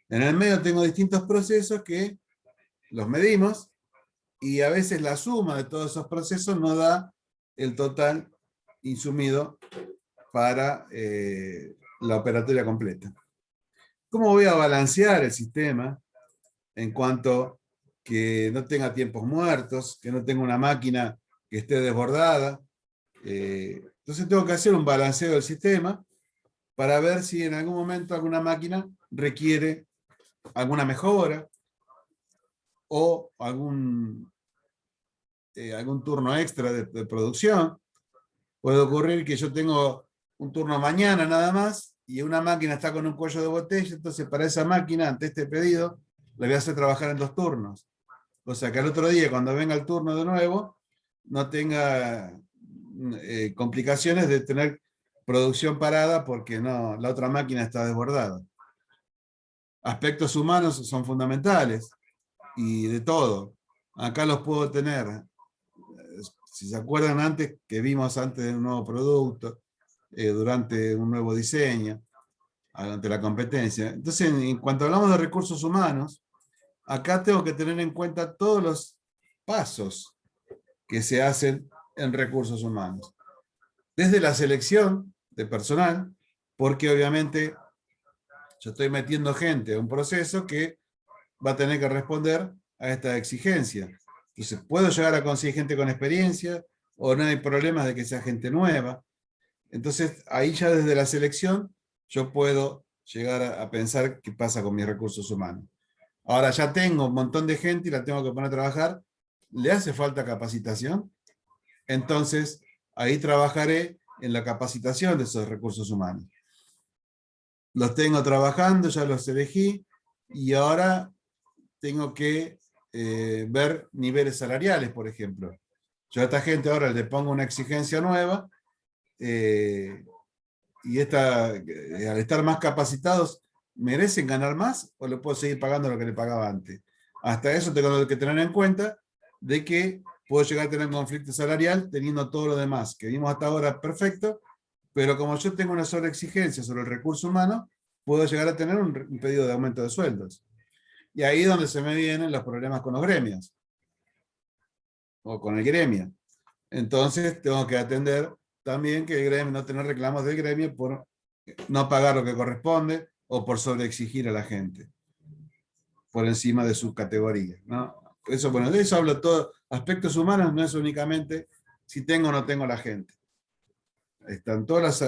En el medio tengo distintos procesos que los medimos y a veces la suma de todos esos procesos no da el total insumido para la operatoria completa. ¿Cómo voy a balancear el sistema en cuanto que no tenga tiempos muertos, que no tenga una máquina que esté desbordada? Entonces tengo que hacer un balanceo del sistema para ver si en algún momento alguna máquina requiere alguna mejora o algún turno extra de producción. Puede ocurrir que yo tengo un turno mañana nada más y una máquina está con un cuello de botella, entonces para esa máquina, ante este pedido, la voy a hacer trabajar en 2 turnos. O sea que al otro día, cuando venga el turno de nuevo, no tenga complicaciones de tener producción parada porque no, la otra máquina está desbordada. Aspectos humanos son fundamentales y de todo. Acá los puedo tener. Si se acuerdan antes, que vimos antes de un nuevo producto, durante un nuevo diseño, ante la competencia. Entonces, en cuanto hablamos de recursos humanos, acá tengo que tener en cuenta todos los pasos que se hacen en recursos humanos. Desde la selección de personal, porque obviamente yo estoy metiendo gente a un proceso que va a tener que responder a esta exigencia. Entonces, puedo llegar a conseguir gente con experiencia o no hay problemas de que sea gente nueva. Entonces, ahí ya desde la selección yo puedo llegar a pensar qué pasa con mis recursos humanos. Ahora ya tengo un montón de gente y la tengo que poner a trabajar. ¿Le hace falta capacitación? Entonces, ahí trabajaré en la capacitación de esos recursos humanos. Los tengo trabajando, ya los elegí, y ahora tengo que ver niveles salariales, por ejemplo. Yo a esta gente ahora le pongo una exigencia nueva, y al estar más capacitados, ¿merecen ganar más o le puedo seguir pagando lo que le pagaba antes? Hasta eso tengo que tener en cuenta de que puedo llegar a tener un conflicto salarial teniendo todo lo demás que vimos hasta ahora perfecto, pero como yo tengo una sobreexigencia sobre el recurso humano, puedo llegar a tener un pedido de aumento de sueldos. Y ahí es donde se me vienen los problemas con los gremios o con el gremio. Entonces tengo que atender también que el gremio, no tener reclamos del gremio por no pagar lo que corresponde o por sobreexigir a la gente por encima de sus categorías, ¿no? Eso, bueno, de eso hablo todo. Aspectos humanos no es únicamente si tengo o no tengo la gente. Están todas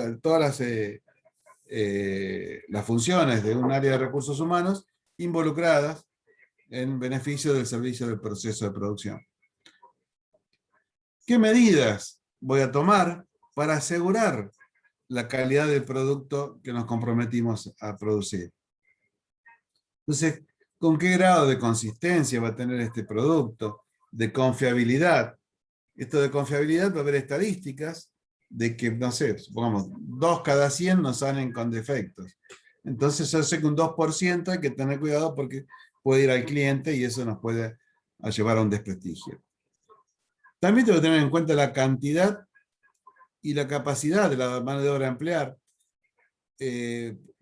las funciones de un área de recursos humanos involucradas en beneficio del servicio del proceso de producción. ¿Qué medidas voy a tomar para asegurar la calidad del producto que nos comprometimos a producir? Entonces, ¿con qué grado de consistencia va a tener este producto? De confiabilidad. Esto de confiabilidad va a haber estadísticas de que, no sé, supongamos, 2 cada 100 nos salen con defectos. Entonces yo sé que un 2% hay que tener cuidado porque puede ir al cliente y eso nos puede llevar a un desprestigio. También tengo que tener en cuenta la cantidad y la capacidad de la mano de obra a emplear,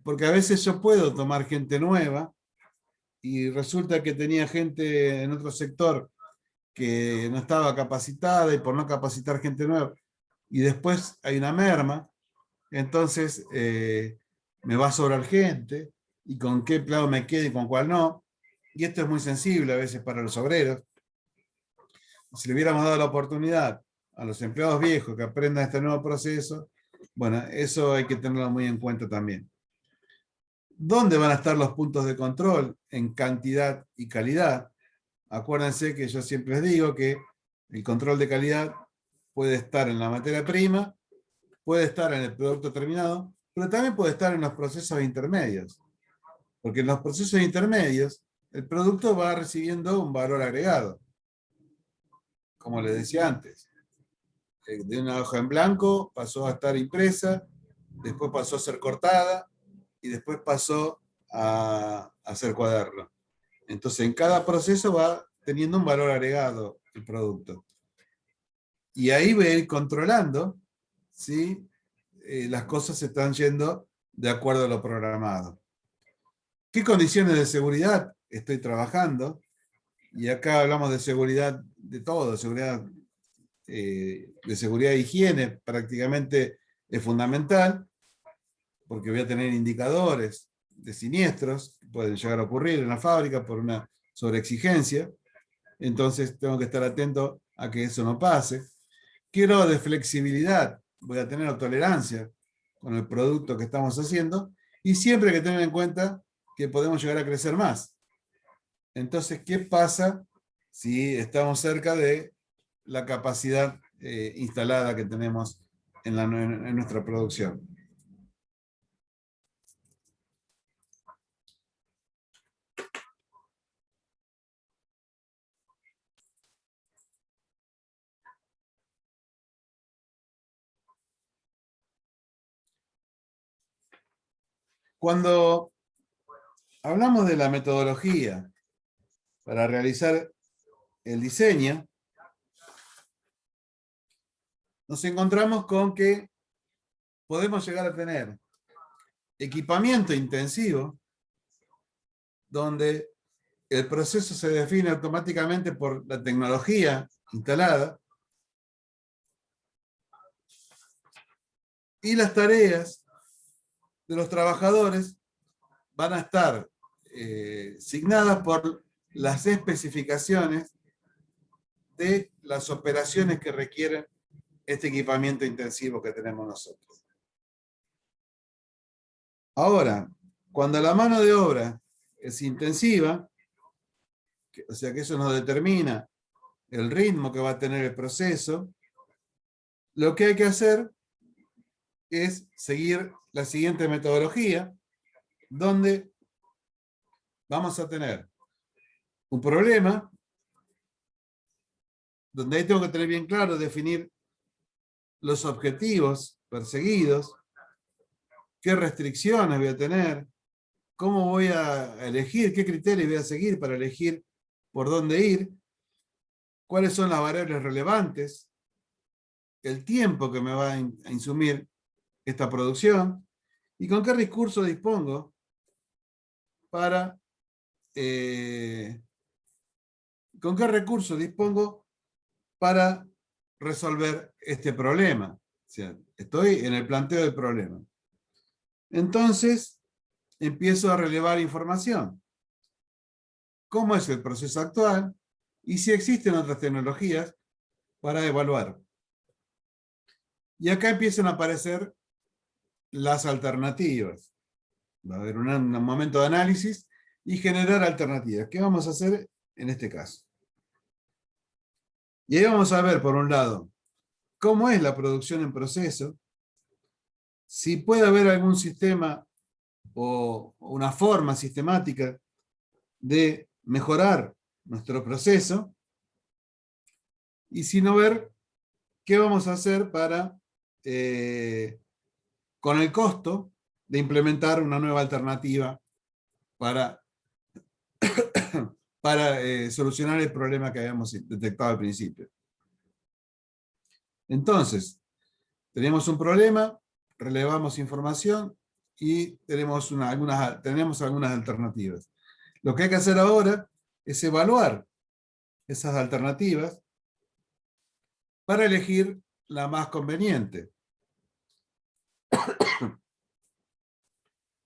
porque a veces yo puedo tomar gente nueva y resulta que tenía gente en otro sector que no estaba capacitada y por no capacitar gente nueva, y después hay una merma, entonces me va a sobrar gente, y con qué empleado me quede y con cuál no, y esto es muy sensible a veces para los obreros. Si le hubiéramos dado la oportunidad a los empleados viejos que aprendan este nuevo proceso, bueno, eso hay que tenerlo muy en cuenta también. ¿Dónde van a estar los puntos de control en cantidad y calidad? Acuérdense que yo siempre les digo que el control de calidad puede estar en la materia prima, puede estar en el producto terminado, pero también puede estar en los procesos intermedios. Porque en los procesos intermedios, el producto va recibiendo un valor agregado. Como les decía antes, de una hoja en blanco pasó a estar impresa, después pasó a ser cortada y después pasó a ser cuaderno. Entonces, en cada proceso va teniendo un valor agregado el producto. Y ahí voy a ir controlando si las cosas se están yendo de acuerdo a lo programado. ¿Qué condiciones de seguridad estoy trabajando? Y acá hablamos de seguridad de todo, de seguridad e higiene prácticamente es fundamental, porque voy a tener indicadores de siniestros que pueden llegar a ocurrir en la fábrica por una sobreexigencia. Entonces tengo que estar atento a que eso no pase. Quiero de flexibilidad, voy a tener tolerancia con el producto que estamos haciendo y siempre hay que tener en cuenta que podemos llegar a crecer más. Entonces, ¿qué pasa si estamos cerca de la capacidad instalada que tenemos en nuestra producción? Cuando hablamos de la metodología para realizar el diseño, nos encontramos con que podemos llegar a tener equipamiento intensivo, donde el proceso se define automáticamente por la tecnología instalada y las tareas de los trabajadores van a estar signadas por las especificaciones de las operaciones que requieren este equipamiento intensivo que tenemos nosotros. Ahora, cuando la mano de obra es intensiva, o sea que eso nos determina el ritmo que va a tener el proceso, lo que hay que hacer es seguir la siguiente metodología, donde vamos a tener un problema, donde ahí tengo que tener bien claro, definir los objetivos perseguidos, qué restricciones voy a tener, cómo voy a elegir, qué criterios voy a seguir para elegir por dónde ir, cuáles son las variables relevantes, el tiempo que me va a insumir esta producción y con qué recursos dispongo para resolver este problema. O sea, estoy en el planteo del problema. Entonces, empiezo a relevar información. ¿Cómo es el proceso actual? Y si existen otras tecnologías para evaluar. Y acá empiezan a aparecer las alternativas. Va a haber un momento de análisis y generar alternativas. ¿Qué vamos a hacer en este caso? Y ahí vamos a ver, por un lado, cómo es la producción en proceso, si puede haber algún sistema o una forma sistemática de mejorar nuestro proceso, y si no, ver qué vamos a hacer para, con el costo de implementar una nueva alternativa para, solucionar el problema que habíamos detectado al principio. Entonces, tenemos un problema, relevamos información y tenemos algunas alternativas. Lo que hay que hacer ahora es evaluar esas alternativas para elegir la más conveniente.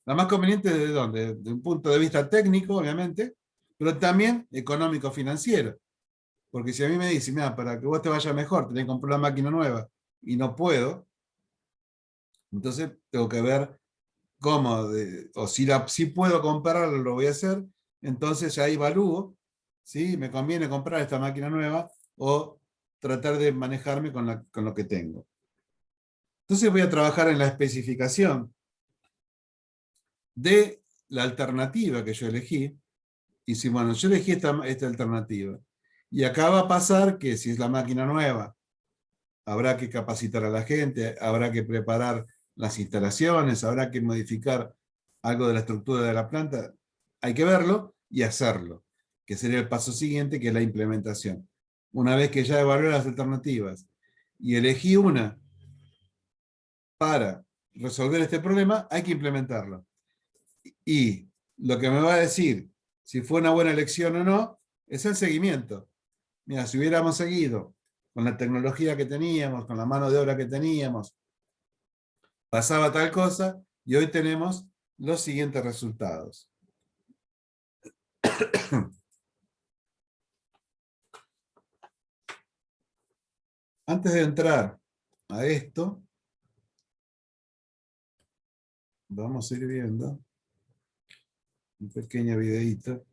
La más conveniente ¿de dónde? De un punto de vista técnico, obviamente, pero también económico-financiero. Porque si a mí me dicen, mira, para que vos te vaya mejor, tenés que comprar una máquina nueva y no puedo, entonces tengo que ver cómo, o si puedo comprarlo, lo voy a hacer, entonces ya evalúo si me conviene comprar esta máquina nueva o tratar de manejarme con lo que tengo. Entonces voy a trabajar en la especificación de la alternativa que yo elegí. Y si, bueno, yo elegí esta alternativa. Y acá va a pasar que si es la máquina nueva, habrá que capacitar a la gente, habrá que preparar las instalaciones, habrá que modificar algo de la estructura de la planta. Hay que verlo y hacerlo, que sería el paso siguiente, que es la implementación. Una vez que ya evalué las alternativas y elegí una para resolver este problema, hay que implementarlo. Y lo que me va a decir si fue una buena elección o no es el seguimiento. Mira, si hubiéramos seguido con la tecnología que teníamos, con la mano de obra que teníamos, pasaba tal cosa y hoy tenemos los siguientes resultados. Antes de entrar a esto, vamos a ir viendo un pequeño videíto.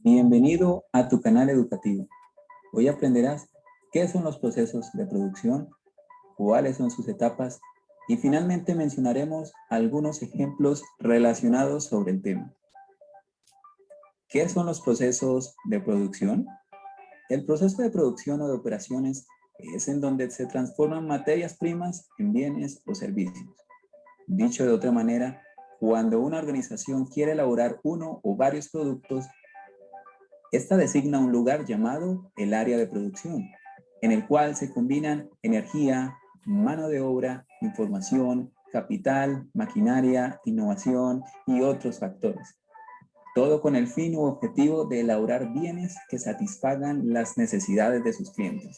Bienvenido a tu canal educativo. Hoy aprenderás qué son los procesos de producción, cuáles son sus etapas y finalmente mencionaremos algunos ejemplos relacionados sobre el tema. ¿Qué son los procesos de producción? El proceso de producción o de operaciones es en donde se transforman materias primas en bienes o servicios. Dicho de otra manera, cuando una organización quiere elaborar uno o varios productos, esta designa un lugar llamado el área de producción, en el cual se combinan energía, mano de obra, información, capital, maquinaria, innovación y otros factores. Todo con el fin u objetivo de elaborar bienes que satisfagan las necesidades de sus clientes.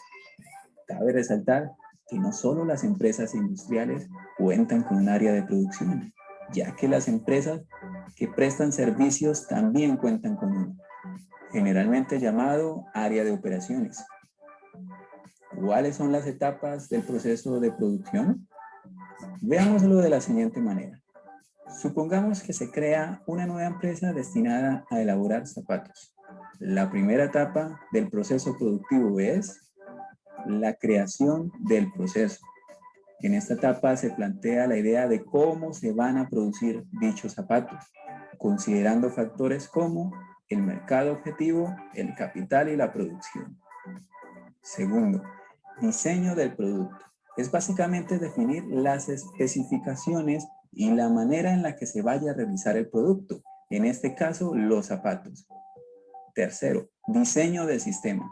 Cabe resaltar que no solo las empresas industriales cuentan con un área de producción, ya que las empresas que prestan servicios también cuentan con uno, generalmente llamado área de operaciones. ¿Cuáles son las etapas del proceso de producción? Veámoslo de la siguiente manera. Supongamos que se crea una nueva empresa destinada a elaborar zapatos. La primera etapa del proceso productivo es la creación del proceso. En esta etapa se plantea la idea de cómo se van a producir dichos zapatos, considerando factores como el mercado objetivo, el capital y la producción. Segundo, diseño del producto. Es básicamente definir las especificaciones y la manera en la que se vaya a realizar el producto, en este caso los zapatos. Tercero, diseño del sistema.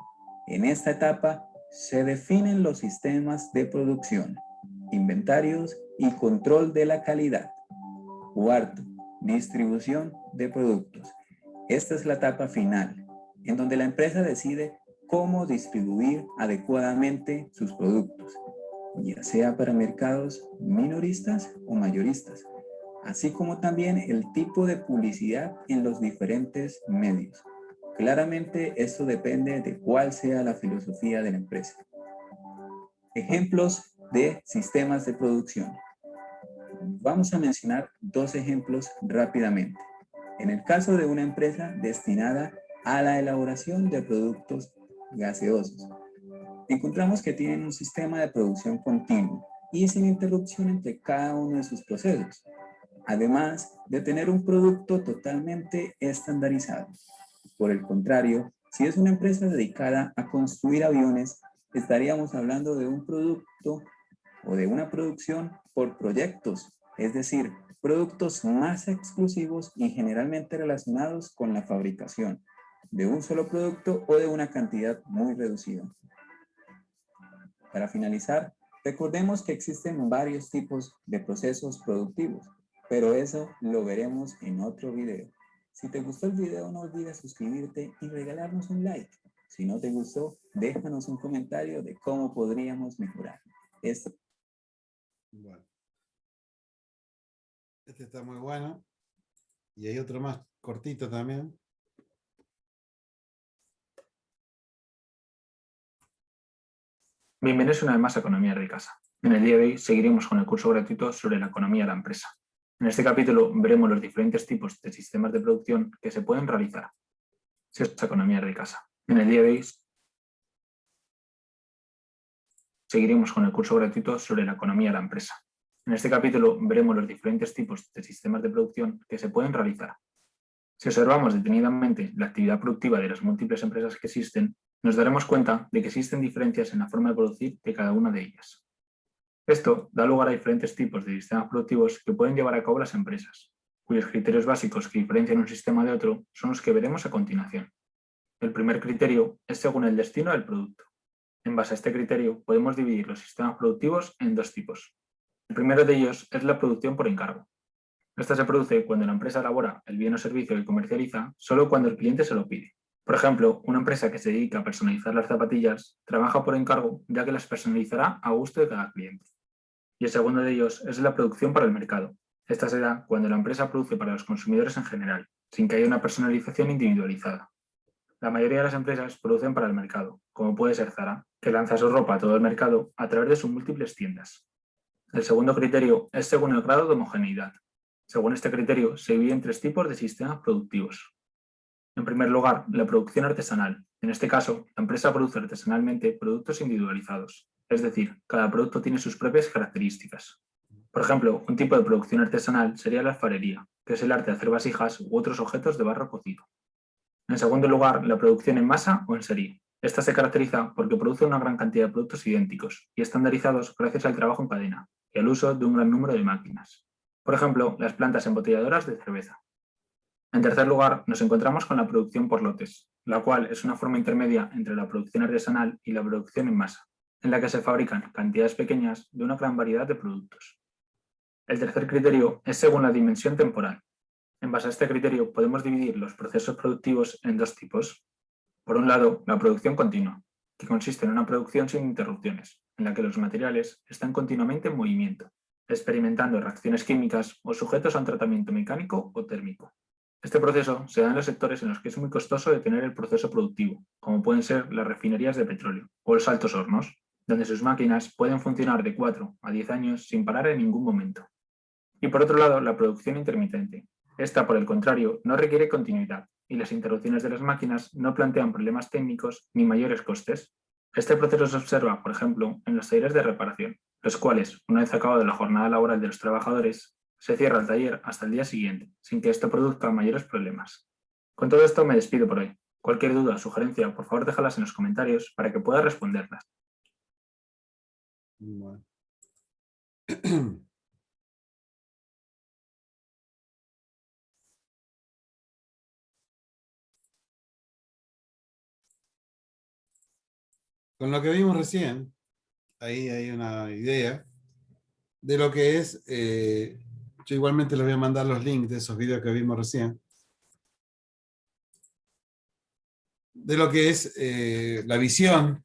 En esta etapa se definen los sistemas de producción, inventarios y control de la calidad. Cuarto, distribución de productos. Esta es la etapa final, en donde la empresa decide cómo distribuir adecuadamente sus productos, ya sea para mercados minoristas o mayoristas, así como también el tipo de publicidad en los diferentes medios. Claramente esto depende de cuál sea la filosofía de la empresa. Ejemplos de sistemas de producción. Vamos a mencionar dos ejemplos rápidamente. En el caso de una empresa destinada a la elaboración de productos gaseosos, encontramos que tienen un sistema de producción continuo y sin interrupción entre cada uno de sus procesos, además de tener un producto totalmente estandarizado. Por el contrario, si es una empresa dedicada a construir aviones, estaríamos hablando de un producto o de una producción por proyectos, es decir, productos más exclusivos y generalmente relacionados con la fabricación de un solo producto o de una cantidad muy reducida. Para finalizar, recordemos que existen varios tipos de procesos productivos, pero eso lo veremos en otro video. Si te gustó el video, no olvides suscribirte y regalarnos un like. Si no te gustó, déjanos un comentario de cómo podríamos mejorar. Bueno, este está muy bueno. Y hay otro más cortito también. Bienvenidos una vez más a Economía de Casa. En el día de hoy seguiremos con el curso gratuito sobre la economía de la empresa. En este capítulo veremos los diferentes tipos de sistemas de producción que se pueden realizar. Si es Economía de Casa. En el día de hoy seguiremos con el curso gratuito sobre la economía de la empresa. En este capítulo veremos los diferentes tipos de sistemas de producción que se pueden realizar. Si observamos detenidamente la actividad productiva de las múltiples empresas que existen, nos daremos cuenta de que existen diferencias en la forma de producir de cada una de ellas. Esto da lugar a diferentes tipos de sistemas productivos que pueden llevar a cabo las empresas, cuyos criterios básicos que diferencian un sistema de otro son los que veremos a continuación. El primer criterio es según el destino del producto. En base a este criterio podemos dividir los sistemas productivos en dos tipos. El primero de ellos es la producción por encargo. Esta se produce cuando la empresa elabora el bien o servicio que comercializa solo cuando el cliente se lo pide. Por ejemplo, una empresa que se dedica a personalizar las zapatillas trabaja por encargo, ya que las personalizará a gusto de cada cliente. Y el segundo de ellos es la producción para el mercado. Esta se da cuando la empresa produce para los consumidores en general, sin que haya una personalización individualizada. La mayoría de las empresas producen para el mercado, como puede ser Zara, que lanza su ropa a todo el mercado a través de sus múltiples tiendas. El segundo criterio es según el grado de homogeneidad. Según este criterio, se divide en tres tipos de sistemas productivos. En primer lugar, la producción artesanal. En este caso, la empresa produce artesanalmente productos individualizados, es decir, cada producto tiene sus propias características. Por ejemplo, un tipo de producción artesanal sería la alfarería, que es el arte de hacer vasijas u otros objetos de barro cocido. En segundo lugar, la producción en masa o en serie. Esta se caracteriza porque produce una gran cantidad de productos idénticos y estandarizados gracias al trabajo en cadena y al uso de un gran número de máquinas. Por ejemplo, las plantas embotelladoras de cerveza. En tercer lugar, nos encontramos con la producción por lotes, la cual es una forma intermedia entre la producción artesanal y la producción en masa, en la que se fabrican cantidades pequeñas de una gran variedad de productos. El tercer criterio es según la dimensión temporal. En base a este criterio podemos dividir los procesos productivos en dos tipos. Por un lado, la producción continua, que consiste en una producción sin interrupciones, en la que los materiales están continuamente en movimiento, experimentando reacciones químicas o sujetos a un tratamiento mecánico o térmico. Este proceso se da en los sectores en los que es muy costoso detener el proceso productivo, como pueden ser las refinerías de petróleo o los altos hornos, donde sus máquinas pueden funcionar de 4 a 10 años sin parar en ningún momento. Y por otro lado, la producción intermitente. Esta, por el contrario, no requiere continuidad y las interrupciones de las máquinas no plantean problemas técnicos ni mayores costes. Este proceso se observa, por ejemplo, en los talleres de reparación, los cuales, una vez acabada la jornada laboral de los trabajadores, se cierra el taller hasta el día siguiente, sin que esto produzca mayores problemas. Con todo esto me despido por hoy. Cualquier duda o sugerencia, por favor déjalas en los comentarios para que pueda responderlas. Bueno. Con lo que vimos recién, ahí hay una idea de lo que es, yo igualmente les voy a mandar los links de esos videos que vimos recién, de lo que es la visión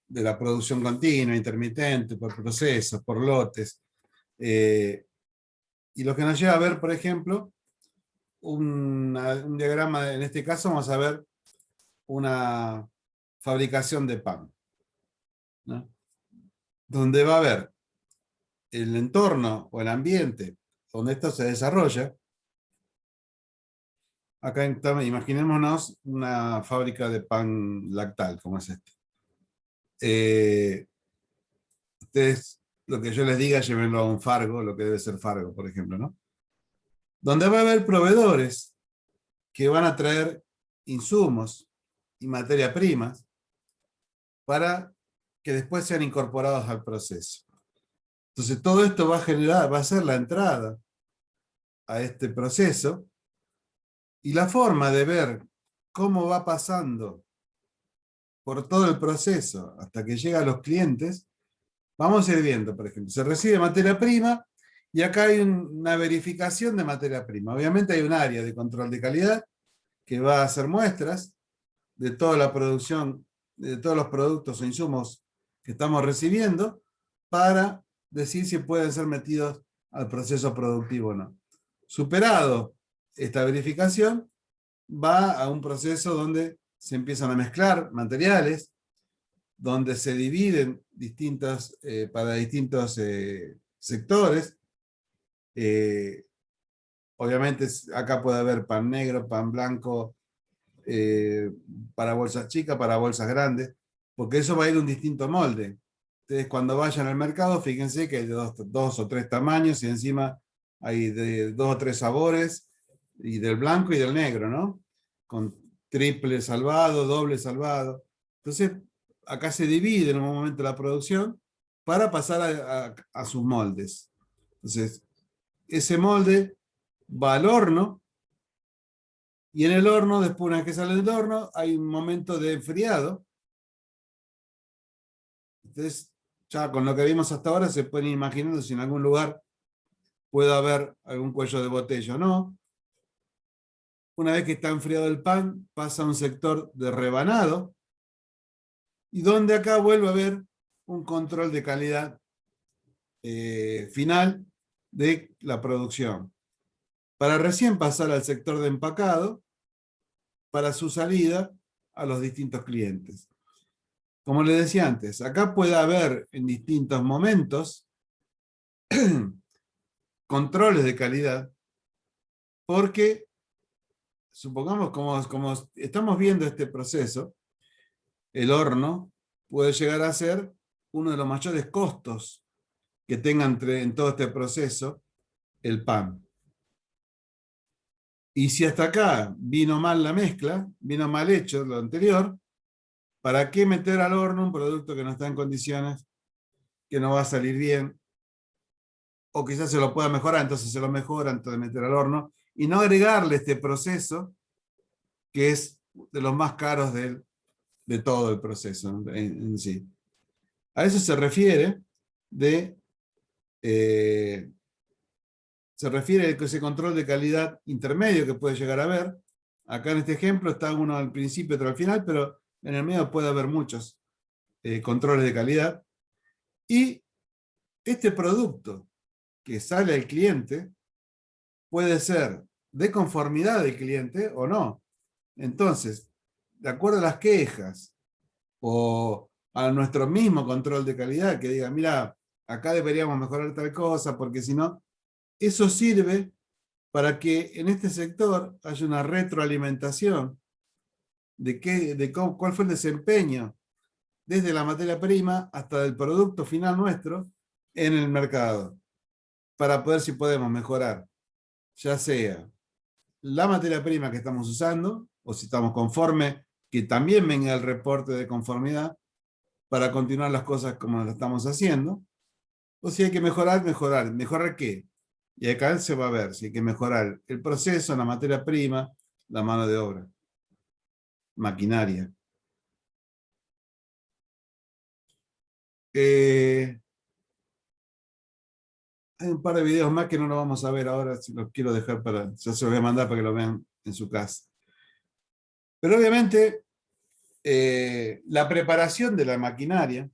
de la producción continua, intermitente, por procesos, por lotes, y lo que nos lleva a ver, por ejemplo, un diagrama, en este caso vamos a ver una fabricación de pan, ¿no? Donde va a haber el entorno o el ambiente donde esto se desarrolla. Acá imaginémonos una fábrica de pan lactal, como es este. Ustedes, lo que yo les diga, llévenlo a un Fargo, lo que debe ser Fargo, por ejemplo, ¿no? Donde va a haber proveedores que van a traer insumos y materia primas para que después sean incorporados al proceso. Entonces todo esto va a ser la entrada a este proceso, y la forma de ver cómo va pasando por todo el proceso hasta que llega a los clientes, vamos a ir viendo, por ejemplo, se recibe materia prima y acá hay una verificación de materia prima. Obviamente hay un área de control de calidad que va a hacer muestras de toda la producción, de todos los productos o insumos que estamos recibiendo, para decir si pueden ser metidos al proceso productivo o no. Superado esta verificación, va a un proceso donde se empiezan a mezclar materiales, donde se dividen para distintos sectores. Obviamente acá puede haber pan negro, pan blanco, para bolsas chicas, para bolsas grandes, porque eso va a ir a un distinto molde. Entonces, cuando vayan al mercado, fíjense que hay de dos o tres tamaños y encima hay de 2 o 3 sabores, y del blanco y del negro, ¿no? Con triple salvado, doble salvado. Entonces, acá se divide en un momento la producción para pasar a sus moldes. Entonces, ese molde va al horno, y en el horno, después una vez que sale del horno, hay un momento de enfriado. Entonces, ya con lo que vimos hasta ahora, se pueden ir imaginando si en algún lugar puede haber algún cuello de botella o no. Una vez que está enfriado el pan, pasa a un sector de rebanado, y donde acá vuelve a haber un control de calidad final de la producción, para recién pasar al sector de empacado, para su salida a los distintos clientes. Como les decía antes, acá puede haber en distintos momentos controles de calidad, porque supongamos, como estamos viendo este proceso, el horno puede llegar a ser uno de los mayores costos que tenga en todo este proceso el pan. Y si hasta acá vino mal la mezcla, vino mal hecho lo anterior, ¿para qué meter al horno un producto que no está en condiciones, que no va a salir bien? O quizás se lo pueda mejorar, entonces se lo mejora antes de meter al horno, y no agregarle este proceso, que es de los más caros de todo el proceso en sí. A eso se refiere ese control de calidad intermedio que puede llegar a haber. Acá en este ejemplo está uno al principio y otro al final, pero en el medio puede haber muchos controles de calidad. Y este producto que sale al cliente puede ser de conformidad del cliente o no. Entonces, de acuerdo a las quejas o a nuestro mismo control de calidad, que diga, mira, acá deberíamos mejorar tal cosa, porque si no, eso sirve para que en este sector haya una retroalimentación cuál fue el desempeño desde la materia prima hasta el producto final nuestro en el mercado, para poder si podemos mejorar, ya sea la materia prima que estamos usando, o si estamos conforme, que también venga el reporte de conformidad para continuar las cosas como lo estamos haciendo, o si hay que mejorar. ¿Mejorar qué? Y acá se va a ver si hay que mejorar el proceso, la materia prima, la mano de obra, maquinaria. Hay un par de videos más que no lo vamos a ver ahora, si los quiero dejar ya se los voy a mandar para que lo vean en su casa. Pero obviamente, la preparación de la maquinaria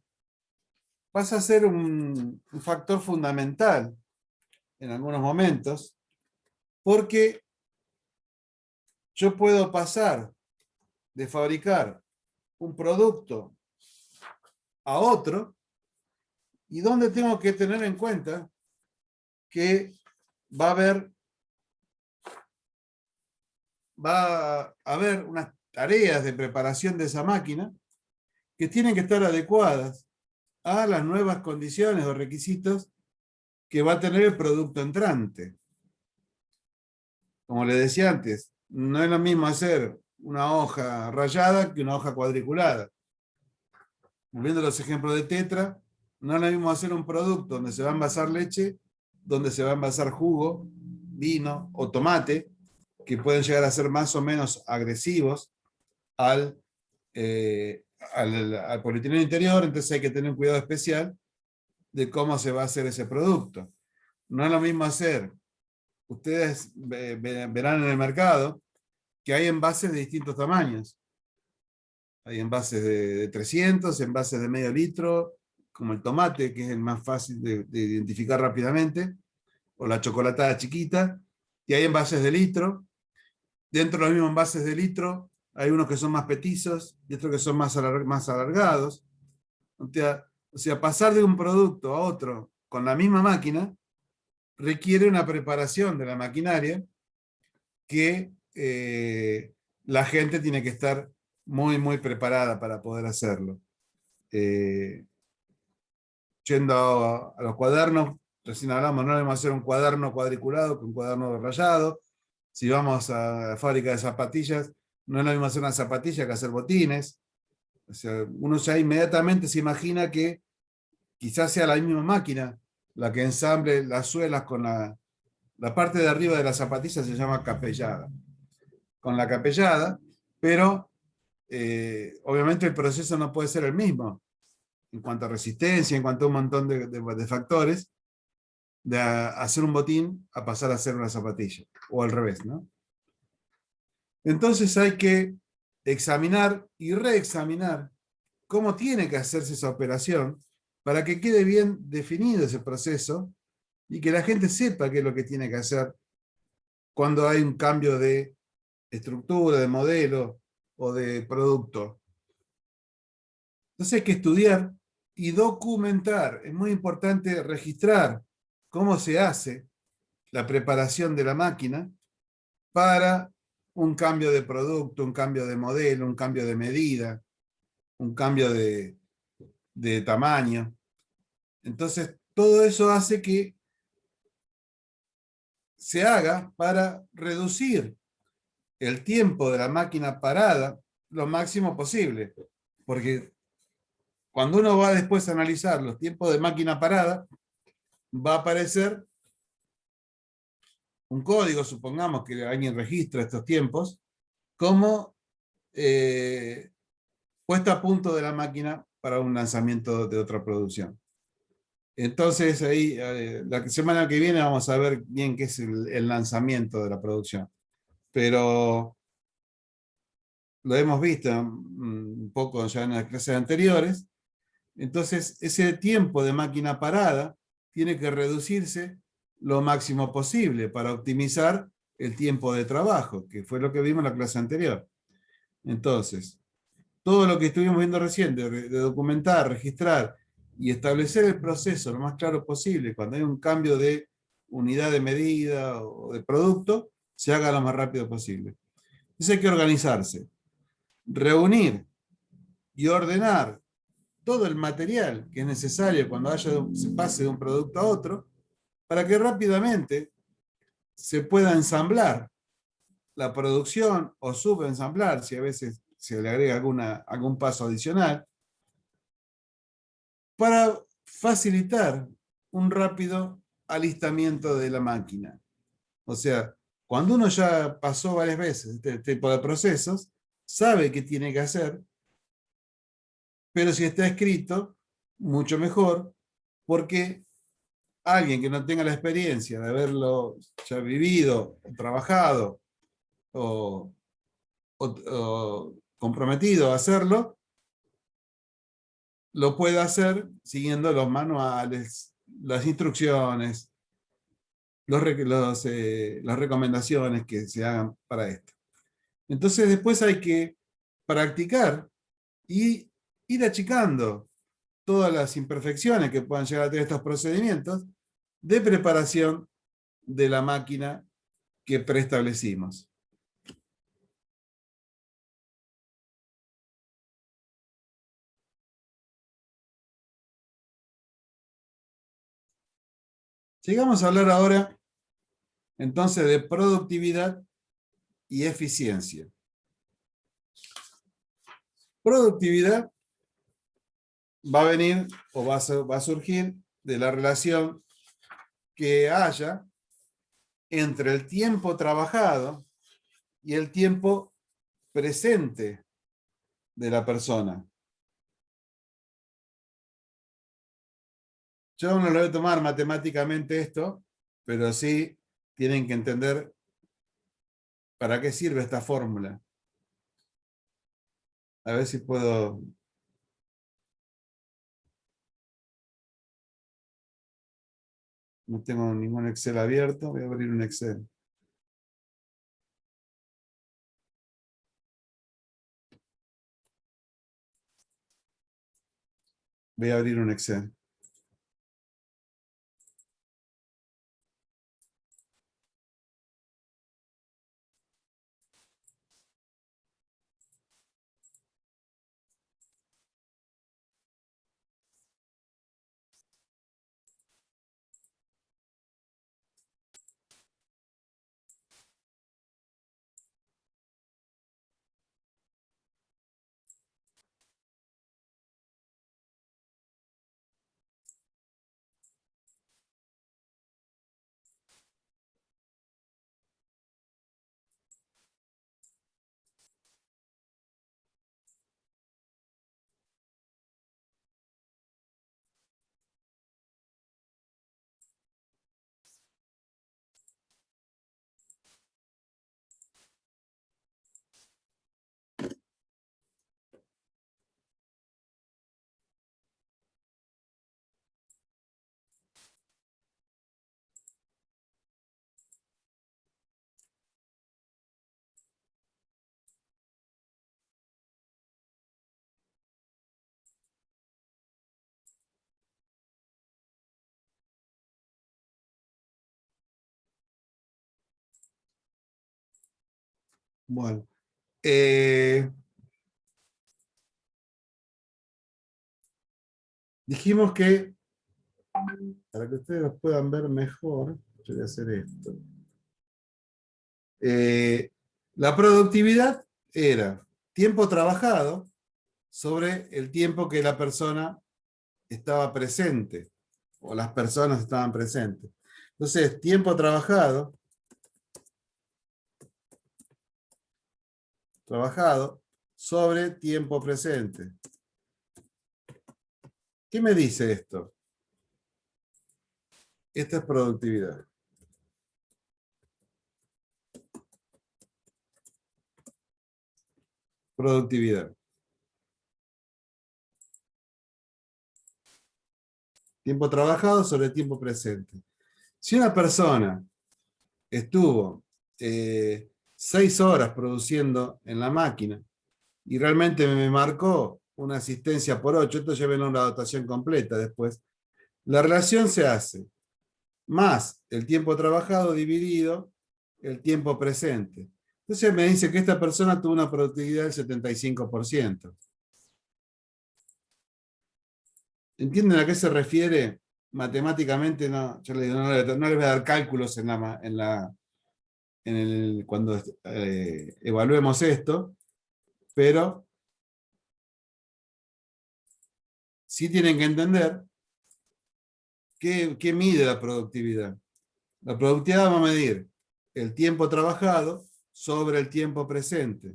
pasa a ser un factor fundamental en algunos momentos, porque yo puedo pasar de fabricar un producto a otro, y donde tengo que tener en cuenta que va a haber unas tareas de preparación de esa máquina que tienen que estar adecuadas a las nuevas condiciones o requisitos que va a tener el producto entrante. Como les decía antes, no es lo mismo hacer una hoja rayada que una hoja cuadriculada. Volviendo a los ejemplos de Tetra, no es lo mismo hacer un producto donde se va a envasar leche, donde se va a envasar jugo, vino o tomate, que pueden llegar a ser más o menos agresivos al polietileno interior. Entonces hay que tener un cuidado especial de cómo se va a hacer ese producto. No es lo mismo hacer, ustedes verán en el mercado que hay envases de distintos tamaños. Hay envases de 300, envases de medio litro, como el tomate, que es el más fácil de identificar rápidamente, o la chocolatada chiquita, y hay envases de litro. Dentro de los mismos envases de litro, hay unos que son más petizos y otros que son más alargados. O sea, pasar de un producto a otro con la misma máquina requiere una preparación de la maquinaria que la gente tiene que estar muy, muy preparada para poder hacerlo. Yendo a los cuadernos, recién hablamos, no debemos hacer un cuaderno cuadriculado con un cuaderno rayado. Si vamos a la fábrica de zapatillas, no es lo mismo hacer una zapatilla que hacer botines. O sea, uno ya inmediatamente se imagina que quizás sea la misma máquina la que ensamble las suelas con la parte de arriba de la zapatilla, se llama capellada. Con la capellada, pero obviamente el proceso no puede ser el mismo en cuanto a resistencia, en cuanto a un montón de factores, de hacer un botín a pasar a hacer una zapatilla, o al revés, ¿no? Entonces hay que examinar y reexaminar cómo tiene que hacerse esa operación para que quede bien definido ese proceso y que la gente sepa qué es lo que tiene que hacer cuando hay un cambio de estructura, de modelo o de producto. Entonces hay que estudiar y documentar. Es muy importante registrar cómo se hace la preparación de la máquina para un cambio de producto, un cambio de modelo, un cambio de medida, un cambio de tamaño. Entonces, todo eso hace que se haga para reducir el tiempo de la máquina parada lo máximo posible. Porque cuando uno va después a analizar los tiempos de máquina parada, va a aparecer un código, supongamos que alguien registra estos tiempos, como puesta a punto de la máquina para un lanzamiento de otra producción. Entonces, ahí, la semana que viene vamos a ver bien qué es el lanzamiento de la producción. Pero lo hemos visto un poco ya en las clases anteriores. Entonces, ese tiempo de máquina parada tiene que reducirse lo máximo posible para optimizar el tiempo de trabajo, que fue lo que vimos en la clase anterior. Entonces, todo lo que estuvimos viendo recién, de documentar, registrar y establecer el proceso lo más claro posible, cuando hay un cambio de unidad de medida o de producto, se haga lo más rápido posible. Entonces hay que organizarse, reunir y ordenar todo el material que es necesario cuando se pase de un producto a otro, para que rápidamente se pueda ensamblar la producción o subensamblar, si a veces se le agrega algún paso adicional, para facilitar un rápido alistamiento de la máquina. O sea, cuando uno ya pasó varias veces este tipo de procesos, sabe qué tiene que hacer, pero si está escrito, mucho mejor, porque alguien que no tenga la experiencia de haberlo ya vivido, trabajado o comprometido a hacerlo, lo puede hacer siguiendo los manuales, las instrucciones, las recomendaciones que se hagan para esto. Entonces después hay que practicar y ir achicando todas las imperfecciones que puedan llegar a tener estos procedimientos de preparación de la máquina que preestablecimos. Llegamos a hablar ahora entonces de productividad y eficiencia. Productividad va a venir o va a surgir de la relación que haya entre el tiempo trabajado y el tiempo presente de la persona. Yo no lo voy a tomar matemáticamente esto, pero sí tienen que entender para qué sirve esta fórmula. A ver si puedo... No tengo ningún Excel abierto. Voy a abrir un Excel. Voy a abrir un Excel. Bueno. Dijimos que, para que ustedes lo puedan ver mejor, yo voy a hacer esto. La productividad era tiempo trabajado sobre el tiempo que la persona estaba presente, o las personas estaban presentes. Entonces, tiempo trabajado sobre tiempo presente. ¿Qué me dice esto? Esta es productividad. Productividad. Tiempo trabajado sobre tiempo presente. Si una persona estuvo 6 horas produciendo en la máquina y realmente me marcó una asistencia por 8, esto ya viene una dotación completa después, la relación se hace más el tiempo trabajado dividido el tiempo presente. Entonces me dice que esta persona tuvo una productividad del 75%. ¿Entienden a qué se refiere matemáticamente? No, yo le digo, no les voy a dar cálculos cuando evaluemos esto, pero sí tienen que entender qué mide la productividad. La productividad va a medir el tiempo trabajado sobre el tiempo presente.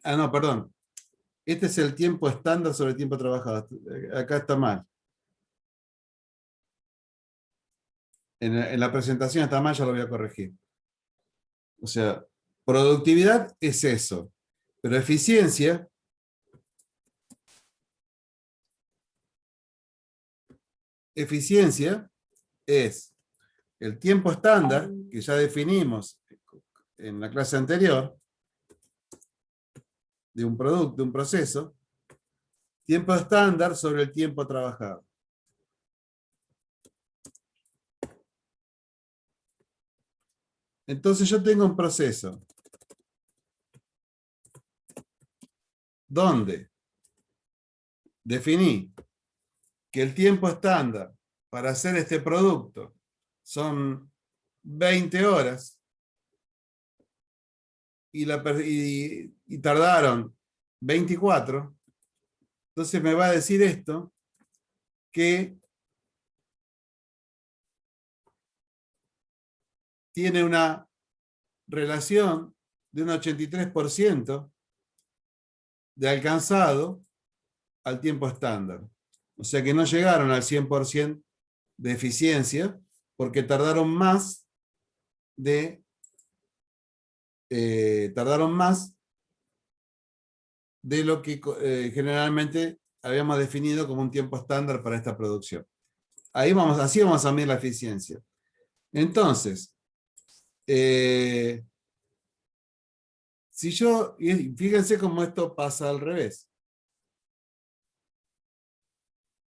Ah, no, perdón. Este es el tiempo estándar sobre el tiempo trabajado. Acá está mal. En la presentación está mal, ya lo voy a corregir. O sea, productividad es eso. Pero eficiencia es el tiempo estándar, que ya definimos en la clase anterior, de un producto, de un proceso, tiempo estándar sobre el tiempo trabajado. Entonces yo tengo un proceso donde definí que el tiempo estándar para hacer este producto son 20 horas y tardaron 24, entonces me va a decir esto que tiene una relación de un 83% de alcanzado al tiempo estándar. O sea que no llegaron al 100% de eficiencia porque tardaron más de lo que generalmente habíamos definido como un tiempo estándar para esta producción. Así vamos a medir la eficiencia. Entonces, y fíjense cómo esto pasa al revés.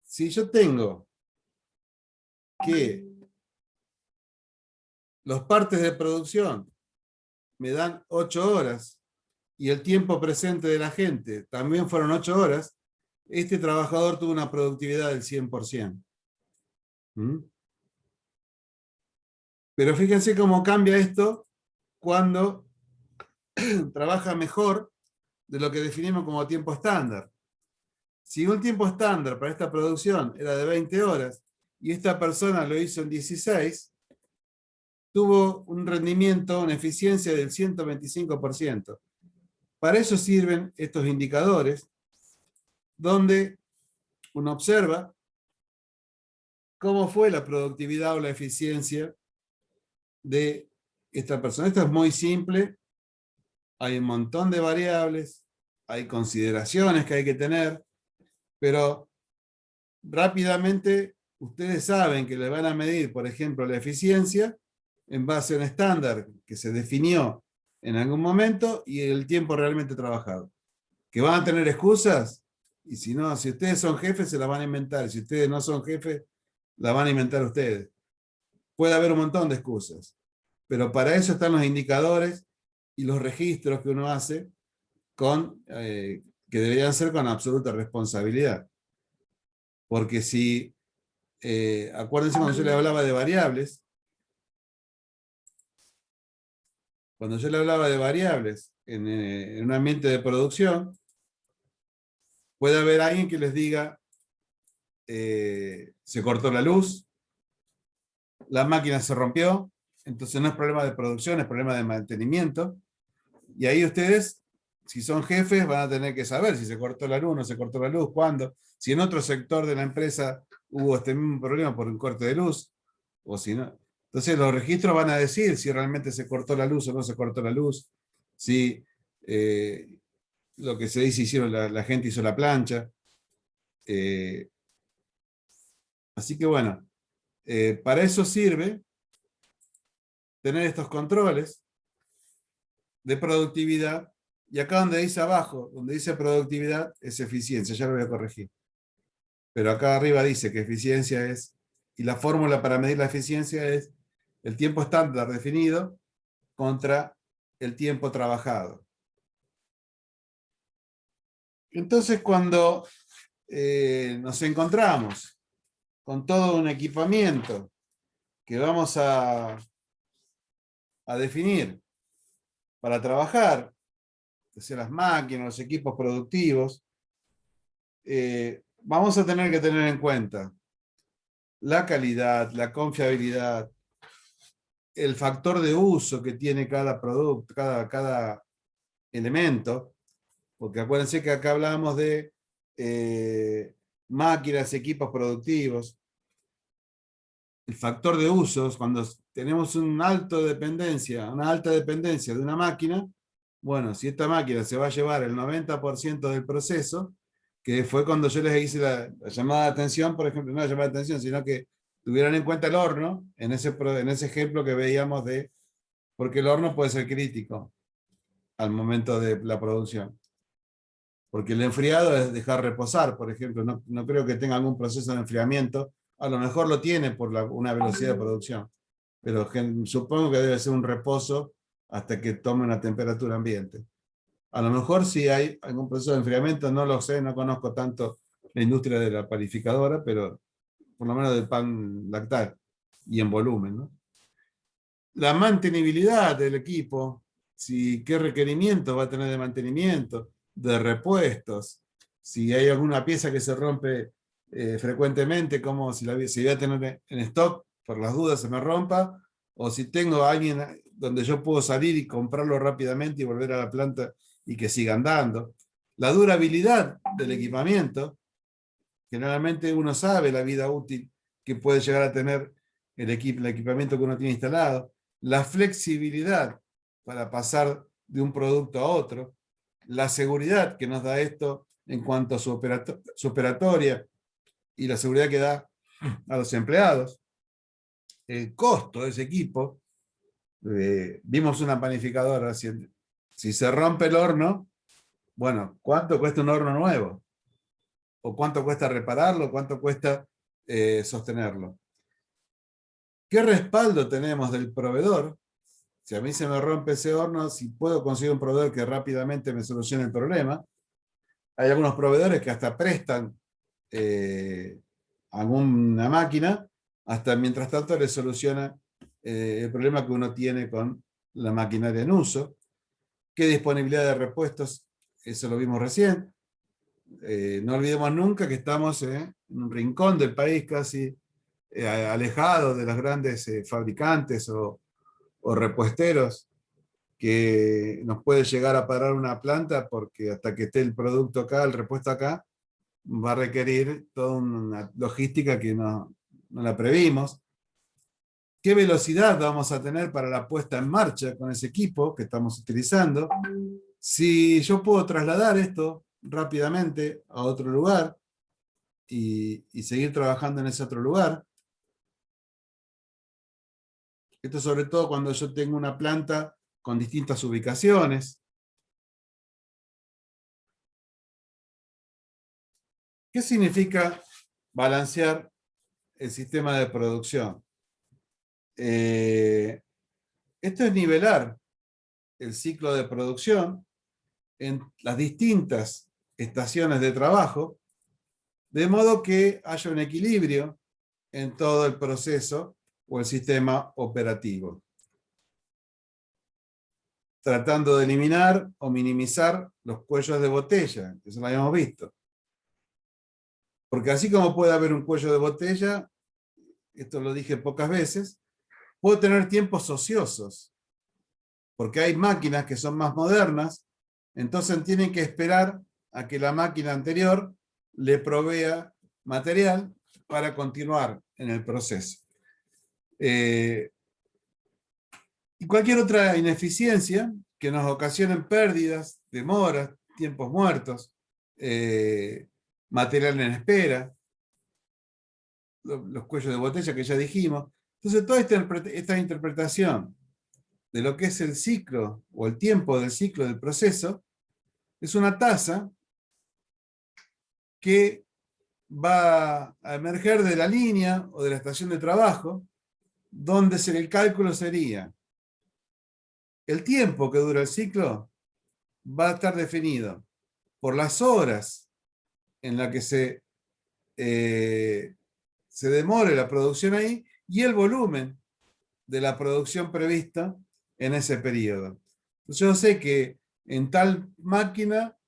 Si yo tengo que los partes de producción me dan 8 horas y el tiempo presente de la gente también fueron 8 horas, este trabajador tuvo una productividad del 100%. ¿Mm? Pero fíjense cómo cambia esto cuando trabaja mejor de lo que definimos como tiempo estándar. Si un tiempo estándar para esta producción era de 20 horas y esta persona lo hizo en 16, tuvo un rendimiento, una eficiencia del 125%. Para eso sirven estos indicadores, donde uno observa cómo fue la productividad o la eficiencia de esta persona. Esto es muy simple, hay un montón de variables, hay consideraciones que hay que tener, pero rápidamente ustedes saben que le van a medir, por ejemplo, la eficiencia en base a un estándar que se definió en algún momento y el tiempo realmente trabajado. ¿Que van a tener excusas? Y si no, si ustedes son jefes, se las van a inventar. Si ustedes no son jefes, la van a inventar ustedes. Puede haber un montón de excusas. Pero para eso están los indicadores y los registros que uno hace que deberían ser con absoluta responsabilidad. Porque si, acuérdense cuando yo le hablaba de variables, en un ambiente de producción, puede haber alguien que les diga, se cortó la luz, la máquina se rompió, entonces no es problema de producción, es problema de mantenimiento. Y ahí ustedes, si son jefes, van a tener que saber si se cortó la luz, no se cortó la luz, cuándo, si en otro sector de la empresa hubo este mismo problema por un corte de luz, o si no. Entonces los registros van a decir si realmente se cortó la luz o no se cortó la luz, si lo que se dice la gente hizo la plancha. Así que bueno, para eso sirve tener estos controles de productividad, y acá donde dice abajo, donde dice productividad, es eficiencia, ya lo voy a corregir. Pero acá arriba dice que eficiencia es, y la fórmula para medir la eficiencia es el tiempo estándar definido contra el tiempo trabajado. Entonces cuando nos encontramos con todo un equipamiento que vamos a definir para trabajar, que sean las máquinas, los equipos productivos, vamos a tener que tener en cuenta la calidad, la confiabilidad, el factor de uso que tiene cada producto, cada elemento, porque acuérdense que acá hablamos de máquinas, equipos productivos. El factor de usos, cuando tenemos una alta dependencia de una máquina, bueno, si esta máquina se va a llevar el 90% del proceso, que fue cuando yo les hice la llamada de atención, por ejemplo, no la llamada de atención, sino que tuvieran en cuenta el horno, en ese ejemplo que veíamos porque el horno puede ser crítico al momento de la producción. Porque el enfriado es dejar reposar, por ejemplo, no creo que tenga algún proceso de enfriamiento, a lo mejor lo tiene por una velocidad de producción, pero supongo que debe ser un reposo hasta que tome una temperatura ambiente. A lo mejor si hay algún proceso de enfriamiento, no lo sé, no conozco tanto la industria de la panificadora, pero por lo menos del pan lactal y en volumen, ¿no? La mantenibilidad del equipo, qué requerimientos va a tener de mantenimiento, de repuestos, si hay alguna pieza que se rompe frecuentemente, como si voy a tener en stock, por las dudas se me rompa, o si tengo a alguien donde yo puedo salir y comprarlo rápidamente y volver a la planta y que siga andando. La durabilidad del equipamiento, generalmente uno sabe la vida útil que puede llegar a tener el equipamiento que uno tiene instalado, la flexibilidad para pasar de un producto a otro, la seguridad que nos da esto en cuanto a su operatoria y la seguridad que da a los empleados, el costo de ese equipo. Vimos una panificadora, si se rompe el horno, bueno, ¿cuánto cuesta un horno nuevo? ¿O cuánto cuesta repararlo? ¿Cuánto cuesta sostenerlo? ¿Qué respaldo tenemos del proveedor? Si a mí se me rompe ese horno, si puedo conseguir un proveedor que rápidamente me solucione el problema. Hay algunos proveedores que hasta prestan alguna máquina, hasta mientras tanto le soluciona el problema que uno tiene con la maquinaria en uso. ¿Qué disponibilidad de repuestos? Eso lo vimos recién. No olvidemos nunca que estamos en un rincón del país casi alejado de los grandes fabricantes o repuesteros, que nos puede llegar a parar una planta porque hasta que esté el producto acá, el repuesto acá, va a requerir toda una logística que no la previmos. ¿Qué velocidad vamos a tener para la puesta en marcha con ese equipo que estamos utilizando? Si yo puedo trasladar esto rápidamente a otro lugar y seguir trabajando en ese otro lugar. Esto sobre todo cuando yo tengo una planta con distintas ubicaciones. ¿Qué significa balancear el sistema de producción? Esto es nivelar el ciclo de producción en las distintas estaciones de trabajo, de modo que haya un equilibrio en todo el proceso o el sistema operativo, tratando de eliminar o minimizar los cuellos de botella. Eso lo habíamos visto. Porque así como puede haber un cuello de botella, esto lo dije pocas veces, puedo tener tiempos ociosos, porque hay máquinas que son más modernas, entonces tienen que esperar a que la máquina anterior le provea material para continuar en el proceso. Y cualquier otra ineficiencia que nos ocasionen pérdidas, demoras, tiempos muertos, material en espera, los cuellos de botella que ya dijimos. Entonces, toda esta interpretación de lo que es el ciclo o el tiempo del ciclo del proceso es una tasa que va a emerger de la línea o de la estación de trabajo, donde el cálculo sería el tiempo que dura el ciclo va a estar definido por las horas en las que se demore la producción ahí y el volumen de la producción prevista en ese periodo. Entonces yo sé que en tal máquina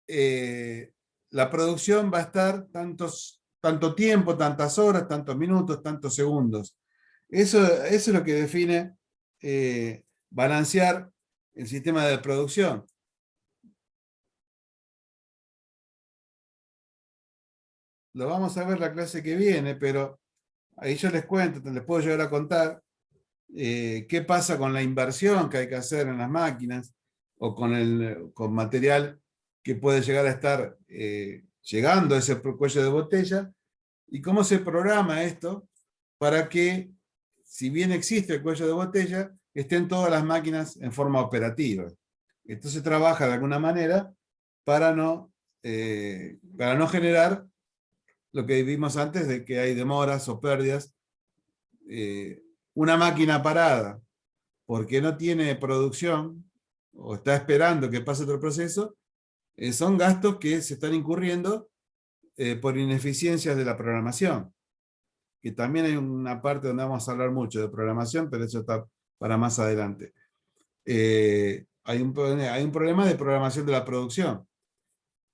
la producción va a estar tanto tiempo, tantas horas, tantos minutos, tantos segundos. Eso es lo que define balancear el sistema de producción. Lo vamos a ver la clase que viene, pero ahí yo les cuento, les puedo llegar a contar qué pasa con la inversión que hay que hacer en las máquinas o con material que puede llegar a estar llegando a ese cuello de botella y cómo se programa esto para que, si bien existe el cuello de botella, estén todas las máquinas en forma operativa. Esto se trabaja de alguna manera para no generar lo que vimos antes de que hay demoras o pérdidas. Una máquina parada porque no tiene producción o está esperando que pase otro proceso, son gastos que se están incurriendo por ineficiencias de la programación. Que también hay una parte donde vamos a hablar mucho de programación, pero eso está para más adelante. Hay un problema de programación de la producción,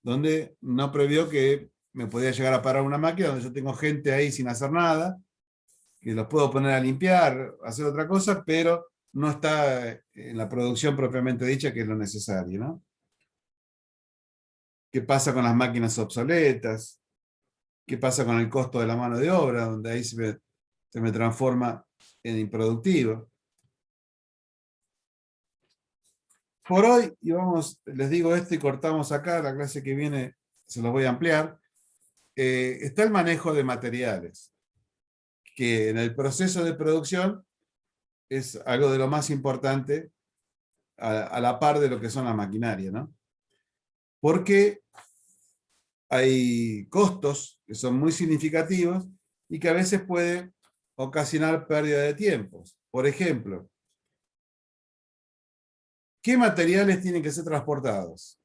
donde no previó que me podía llegar a parar una máquina donde yo tengo gente ahí sin hacer nada, que los puedo poner a limpiar, hacer otra cosa, pero no está en la producción propiamente dicha, que es lo necesario, ¿no? ¿Qué pasa con las máquinas obsoletas? ¿Qué pasa con el costo de la mano de obra? Donde ahí se me transforma en improductivo. por hoy, y les digo esto y cortamos acá, la clase que viene se los voy a ampliar, está el manejo de materiales, que en el proceso de producción es algo de lo más importante a la par de lo que son las maquinarias, ¿no? Porque hay costos que son muy significativos y que a veces puede ocasionar pérdida de tiempos. Por ejemplo, ¿qué materiales tienen que ser transportados?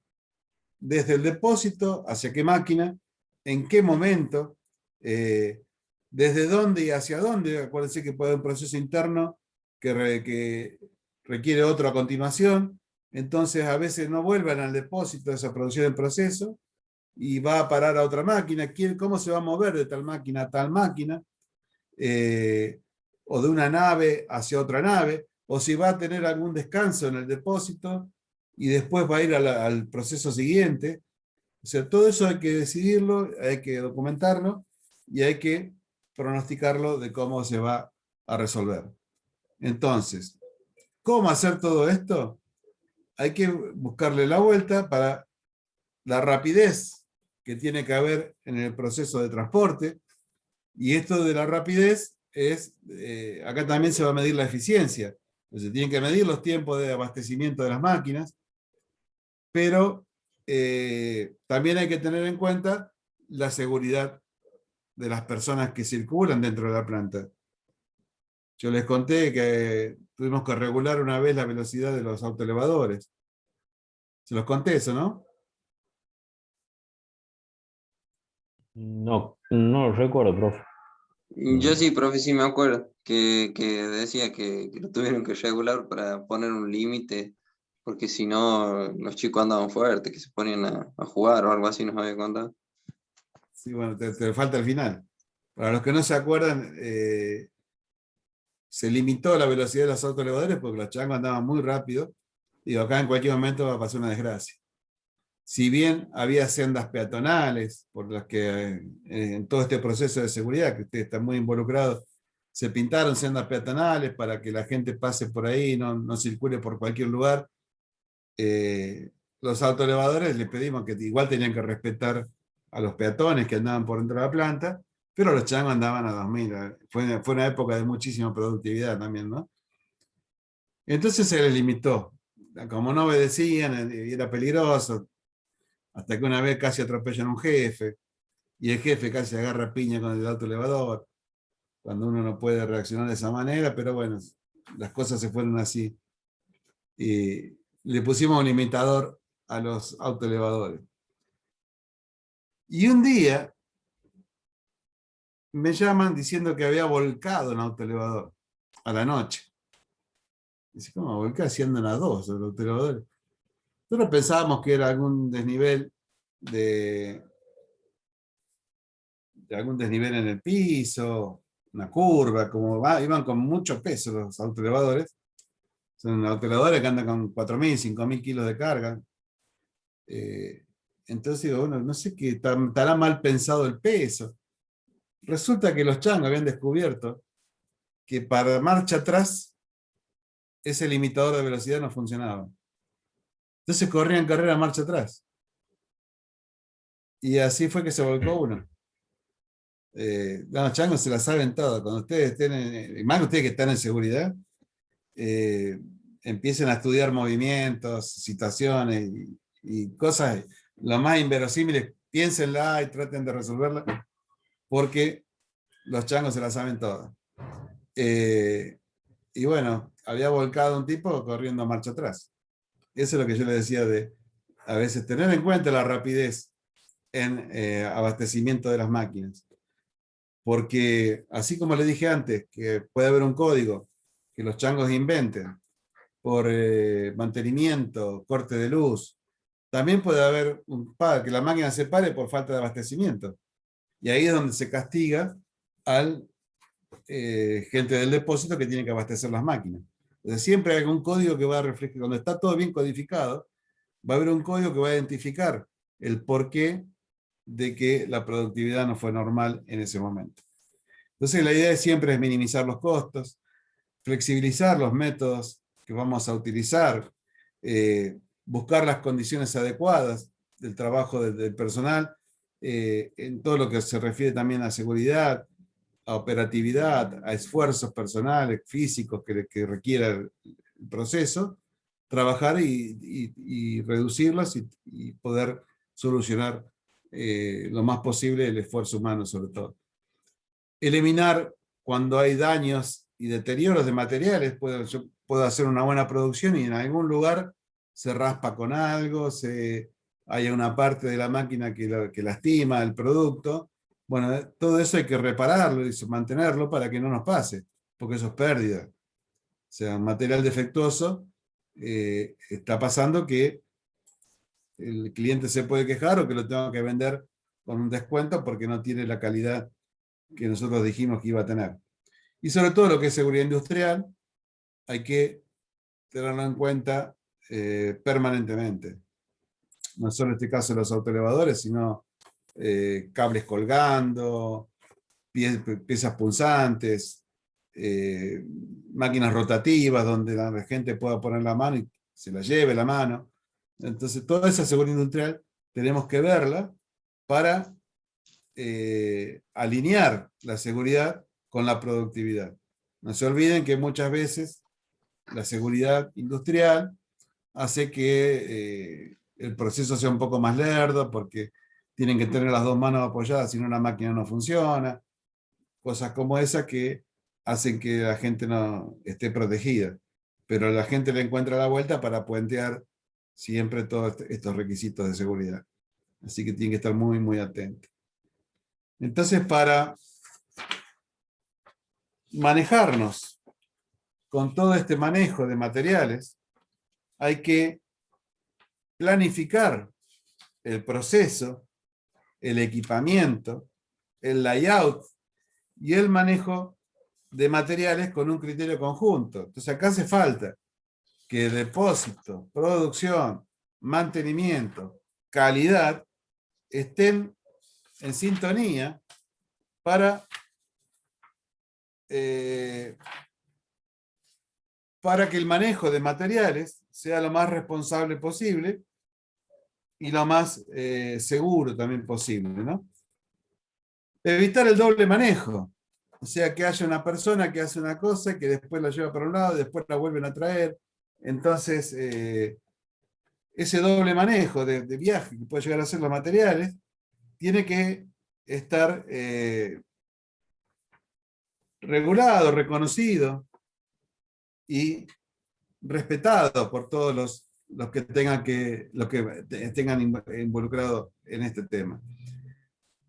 Desde el depósito, hacia qué máquina, en qué momento, desde dónde y hacia dónde. Acuérdense que puede haber un proceso interno que requiere otro a continuación. Entonces, a veces no vuelven al depósito de esa producción en proceso y va a parar a otra máquina. ¿Cómo se va a mover de tal máquina a tal máquina? O de una nave hacia otra nave, o si va a tener algún descanso en el depósito y después va a ir al proceso siguiente. O sea, todo eso hay que decidirlo, hay que documentarlo y hay que pronosticarlo de cómo se va a resolver. Entonces, ¿cómo hacer todo esto? Hay que buscarle la vuelta para la rapidez que tiene que haber en el proceso de transporte. Y esto de la rapidez acá también se va a medir la eficiencia. Entonces, tienen que medir los tiempos de abastecimiento de las máquinas, pero también hay que tener en cuenta la seguridad de las personas que circulan dentro de la planta. Yo les conté que tuvimos que regular una vez la velocidad de los autoelevadores. Se los conté eso, ¿no? No, no lo recuerdo, profe. Yo sí, profe, sí me acuerdo que decía que lo tuvieron que regular para poner un límite, porque si no, los chicos andaban fuertes, que se ponían a jugar o algo así, nos había contado. Sí, bueno, te falta el final. Para los que no se acuerdan, se limitó la velocidad de los autoelevadores porque los changos andaban muy rápido. Digo, acá en cualquier momento va a pasar una desgracia. Si bien había sendas peatonales, por las que en todo este proceso de seguridad, que ustedes están muy involucrados, se pintaron sendas peatonales para que la gente pase por ahí, no circule por cualquier lugar. Los autoelevadores les pedimos que igual tenían que respetar a los peatones que andaban por dentro de la planta, pero los changos andaban a 2000. Fue una época de muchísima productividad también, ¿no? Entonces se les limitó. Como no obedecían, era peligroso, hasta que una vez casi atropellan a un jefe, y el jefe casi agarra piña con el autoelevador, cuando uno no puede reaccionar de esa manera, pero bueno, las cosas se fueron así. Y le pusimos un limitador a los autoelevadores. Y un día me llaman diciendo que había volcado un autoelevador a la noche. Dice, ¿cómo volcar si andan a dos los autoelevadores? Nosotros pensábamos que era algún desnivel algún desnivel en el piso, una curva, iban con mucho peso los autoelevadores. Son autoelevadores que andan con 4.000, 5.000 kilos de carga. Entonces digo, bueno, no sé qué, estará mal pensado el peso. Resulta que los changos habían descubierto que para marcha atrás ese limitador de velocidad no funcionaba. Entonces corrían carrera marcha atrás. Y así fue que se volcó uno. Los changos se la saben todas. Cuando ustedes estén, más ustedes que están en seguridad, empiecen a estudiar movimientos, situaciones y cosas lo más inverosímiles, piénsenla y traten de resolverla, porque los changos se la saben todas. Y bueno, había volcado un tipo corriendo a marcha atrás. Eso es lo que yo le decía de a veces tener en cuenta la rapidez en abastecimiento de las máquinas. Porque así como le dije antes, que puede haber un código que los changos inventen por mantenimiento, corte de luz, también puede haber que la máquina se pare por falta de abastecimiento. Y ahí es donde se castiga al gente del depósito que tiene que abastecer las máquinas. Entonces siempre hay algún código que va a reflejar, cuando está todo bien codificado, va a haber un código que va a identificar el porqué de que la productividad no fue normal en ese momento. Entonces la idea siempre es minimizar los costos, flexibilizar los métodos que vamos a utilizar, buscar las condiciones adecuadas del trabajo del personal, en todo lo que se refiere también a seguridad, a operatividad, a esfuerzos personales, físicos que requiera el proceso, trabajar y reducirlos y poder solucionar lo más posible el esfuerzo humano sobre todo. Eliminar cuando hay daños y deterioros de materiales. Yo puedo hacer una buena producción y en algún lugar se raspa con algo, hay una parte de la máquina que lastima el producto. Bueno, todo eso hay que repararlo y mantenerlo para que no nos pase, porque eso es pérdida. O sea, un material defectuoso, está pasando que el cliente se puede quejar o que lo tengo que vender con un descuento porque no tiene la calidad que nosotros dijimos que iba a tener. Y sobre todo lo que es seguridad industrial, hay que tenerlo en cuenta permanentemente. No solo en este caso los autoelevadores, sino cables colgando, piezas punzantes, máquinas rotativas donde la gente pueda poner la mano y se la lleve la mano. Entonces, toda esa seguridad industrial tenemos que verla para alinear la seguridad con la productividad. No se olviden que muchas veces la seguridad industrial hace que el proceso sea un poco más lerdo porque tienen que tener las dos manos apoyadas, si no la máquina no funciona. Cosas como esas que hacen que la gente no esté protegida. Pero la gente le encuentra la vuelta para puentear siempre todos estos requisitos de seguridad. Así que tienen que estar muy, muy atentos. Entonces, para manejarnos con todo este manejo de materiales, hay que planificar el proceso, el equipamiento, el layout y el manejo de materiales con un criterio conjunto. Entonces acá hace falta que depósito, producción, mantenimiento, calidad estén en sintonía para que el manejo de materiales sea lo más responsable posible y lo más seguro también posible, ¿no? Evitar el doble manejo, o sea, que haya una persona que hace una cosa, que después la lleva para un lado, después la vuelven a traer. Entonces, ese doble manejo de viaje que puede llegar a ser los materiales, tiene que estar regulado, reconocido y respetado por todos los que tengan involucrado en este tema.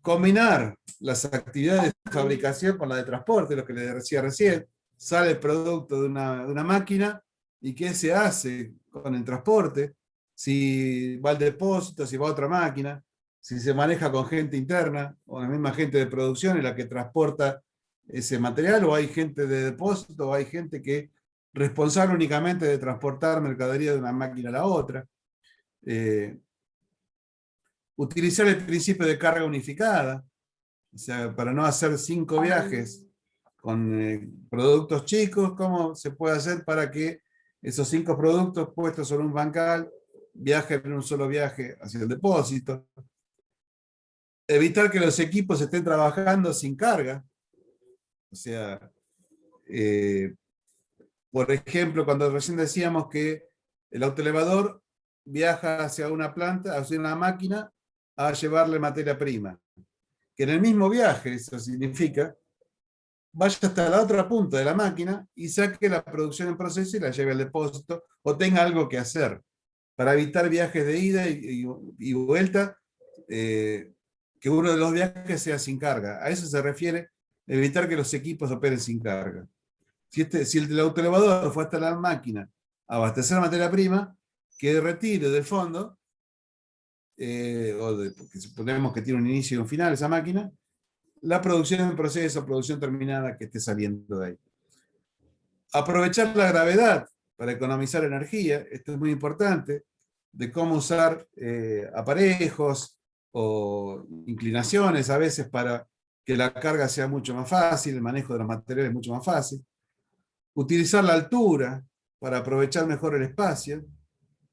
Combinar las actividades de fabricación con la de transporte, lo que les decía recién. Sale el producto de una máquina y qué se hace con el transporte, si va al depósito, si va a otra máquina, si se maneja con gente interna o la misma gente de producción en la que transporta ese material, o hay gente de depósito, o hay gente que es responsable únicamente de transportar mercadería de una máquina a la otra. Utilizar el principio de carga unificada, o sea, para no hacer 5 viajes con productos chicos, ¿cómo se puede hacer para que esos 5 productos puestos sobre un bancal viajen en un solo viaje hacia el depósito? Evitar que los equipos estén trabajando sin carga, o sea, por ejemplo, cuando recién decíamos que el autoelevador viaja hacia una planta, hacia una máquina, a llevarle materia prima. Que en el mismo viaje, eso significa, vaya hasta la otra punta de la máquina y saque la producción en proceso y la lleve al depósito, o tenga algo que hacer, para evitar viajes de ida y vuelta, que uno de los viajes sea sin carga. A eso se refiere evitar que los equipos operen sin carga. Si el autoelevador fue hasta la máquina a abastecer materia prima, que retire del fondo, porque suponemos que tiene un inicio y un final esa máquina, la producción en proceso, producción terminada que esté saliendo de ahí. Aprovechar la gravedad para economizar energía, esto es muy importante, de cómo usar aparejos o inclinaciones a veces para que la carga sea mucho más fácil, el manejo de los materiales mucho más fácil. Utilizar la altura para aprovechar mejor el espacio,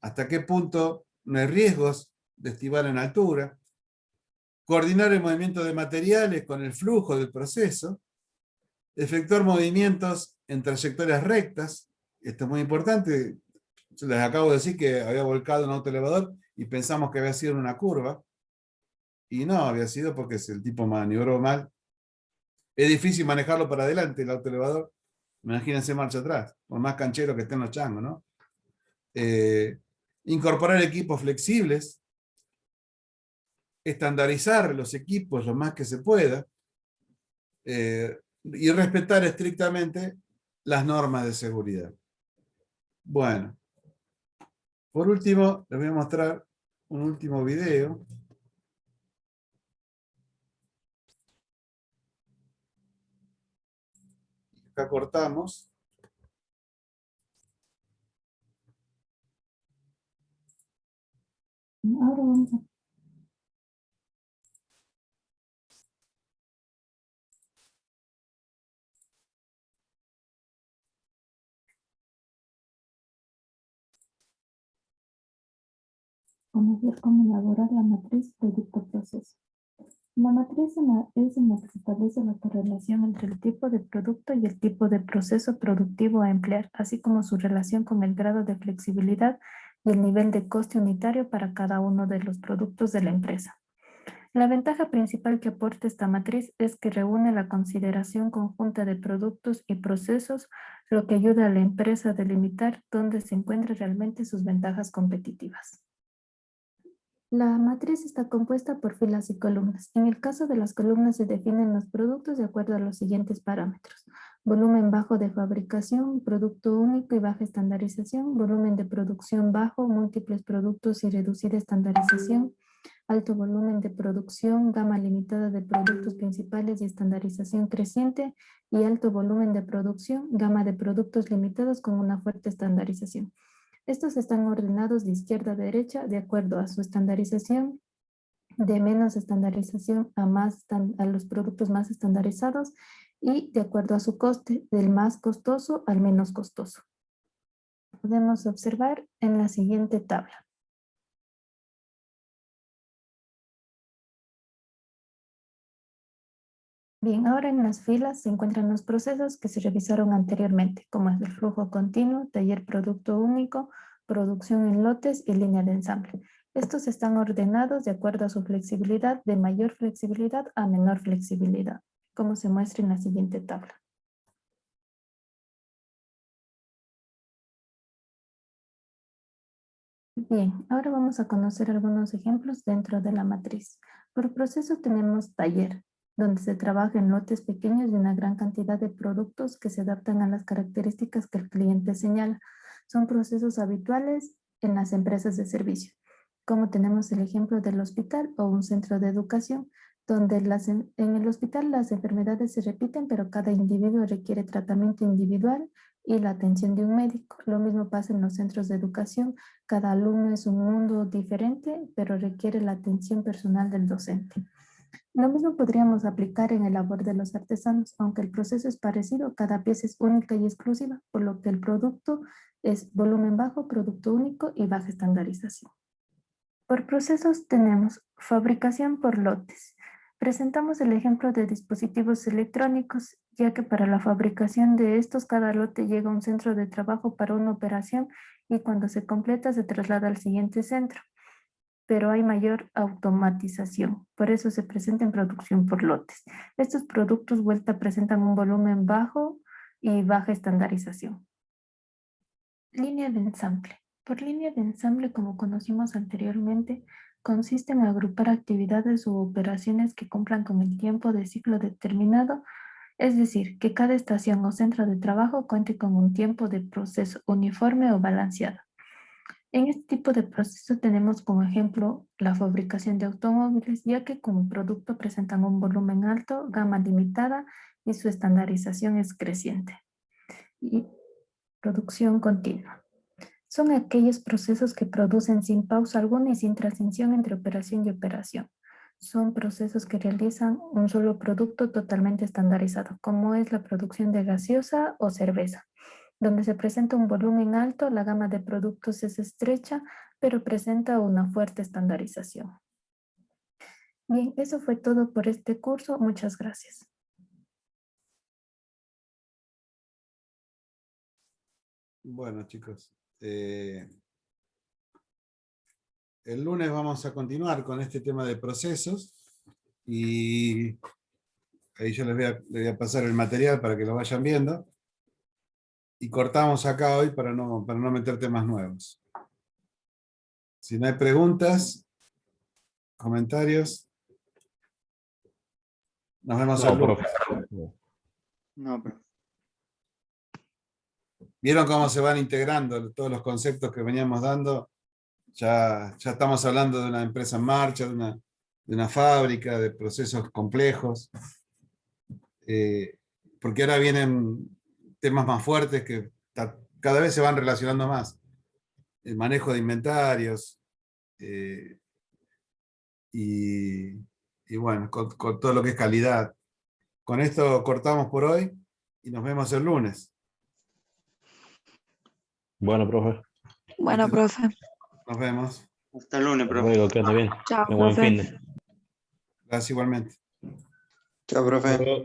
hasta qué punto no hay riesgos de estibar en altura, coordinar el movimiento de materiales con el flujo del proceso, efectuar movimientos en trayectorias rectas. Esto es muy importante. Yo les acabo de decir que había volcado un autoelevador y pensamos que había sido en una curva, y no, había sido porque el tipo maniobró mal. Es difícil manejarlo para adelante el autoelevador. Imagínense marcha atrás, por más canchero que estén los changos, ¿no? Incorporar equipos flexibles, estandarizar los equipos lo más que se pueda, y respetar estrictamente las normas de seguridad. Bueno, por último, les voy a mostrar un último video. Acá cortamos. Ahora vamos a conocer cómo elaborar la matriz producto-proceso. La matriz es en la que se establece la correlación entre el tipo de producto y el tipo de proceso productivo a emplear, así como su relación con el grado de flexibilidad y el nivel de coste unitario para cada uno de los productos de la empresa. La ventaja principal que aporta esta matriz es que reúne la consideración conjunta de productos y procesos, lo que ayuda a la empresa a delimitar dónde se encuentran realmente sus ventajas competitivas. La matriz está compuesta por filas y columnas. En el caso de las columnas se definen los productos de acuerdo a los siguientes parámetros: volumen bajo de fabricación, producto único y baja estandarización, volumen de producción bajo, múltiples productos y reducida estandarización, alto volumen de producción, gama limitada de productos principales y estandarización creciente, y alto volumen de producción, gama de productos limitados con una fuerte estandarización. Estos están ordenados de izquierda a derecha de acuerdo a su estandarización, de menos estandarización a los productos más estandarizados, y de acuerdo a su coste, del más costoso al menos costoso. Podemos observar en la siguiente tabla. Bien, ahora en las filas se encuentran los procesos que se revisaron anteriormente, como es el flujo continuo, taller producto único, producción en lotes y línea de ensamble. Estos están ordenados de acuerdo a su flexibilidad, de mayor flexibilidad a menor flexibilidad, como se muestra en la siguiente tabla. Bien, ahora vamos a conocer algunos ejemplos dentro de la matriz. Por proceso tenemos taller, donde se trabaja en lotes pequeños de una gran cantidad de productos que se adaptan a las características que el cliente señala. Son procesos habituales en las empresas de servicio, como tenemos el ejemplo del hospital o un centro de educación, donde en el hospital las enfermedades se repiten, pero cada individuo requiere tratamiento individual y la atención de un médico. Lo mismo pasa en los centros de educación. Cada alumno es un mundo diferente, pero requiere la atención personal del docente. Lo mismo podríamos aplicar en el labor de los artesanos. Aunque el proceso es parecido, cada pieza es única y exclusiva, por lo que el producto es volumen bajo, producto único y baja estandarización. Por procesos tenemos fabricación por lotes. Presentamos el ejemplo de dispositivos electrónicos, ya que para la fabricación de estos cada lote llega a un centro de trabajo para una operación y cuando se completa se traslada al siguiente centro. Pero hay mayor automatización, por eso se presenta en producción por lotes. Estos productos vuelta presentan un volumen bajo y baja estandarización. Línea de ensamble. Por línea de ensamble, como conocimos anteriormente, consiste en agrupar actividades u operaciones que cumplan con el tiempo de ciclo determinado, es decir, que cada estación o centro de trabajo cuente con un tiempo de proceso uniforme o balanceado. En este tipo de proceso tenemos como ejemplo la fabricación de automóviles, ya que como producto presentan un volumen alto, gama limitada y su estandarización es creciente. Y producción continua. Son aquellos procesos que producen sin pausa alguna y sin transición entre operación y operación. Son procesos que realizan un solo producto totalmente estandarizado, como es la producción de gaseosa o cerveza. Donde se presenta un volumen alto, la gama de productos es estrecha, pero presenta una fuerte estandarización. Bien, eso fue todo por este curso. Muchas gracias. Bueno, chicos, el lunes vamos a continuar con este tema de procesos y ahí yo les voy a pasar el material para que lo vayan viendo y cortamos acá hoy para no meter temas nuevos. Si no hay preguntas, comentarios, nos vemos el No, lunes. profe. No, profe. ¿Vieron cómo se van integrando todos los conceptos que veníamos dando? Ya estamos hablando de una empresa en marcha, de una fábrica, de procesos complejos, porque ahora vienen temas más fuertes que cada vez se van relacionando más. El manejo de inventarios, y bueno, con todo lo que es calidad. Con esto cortamos por hoy y nos vemos el lunes. Bueno, profe. Bueno, profe. Nos vemos. Hasta el lunes, Hasta profe. luego, que ande bien. Chao, Tenga buen profe. fin de. Gracias igualmente. Chao, profe.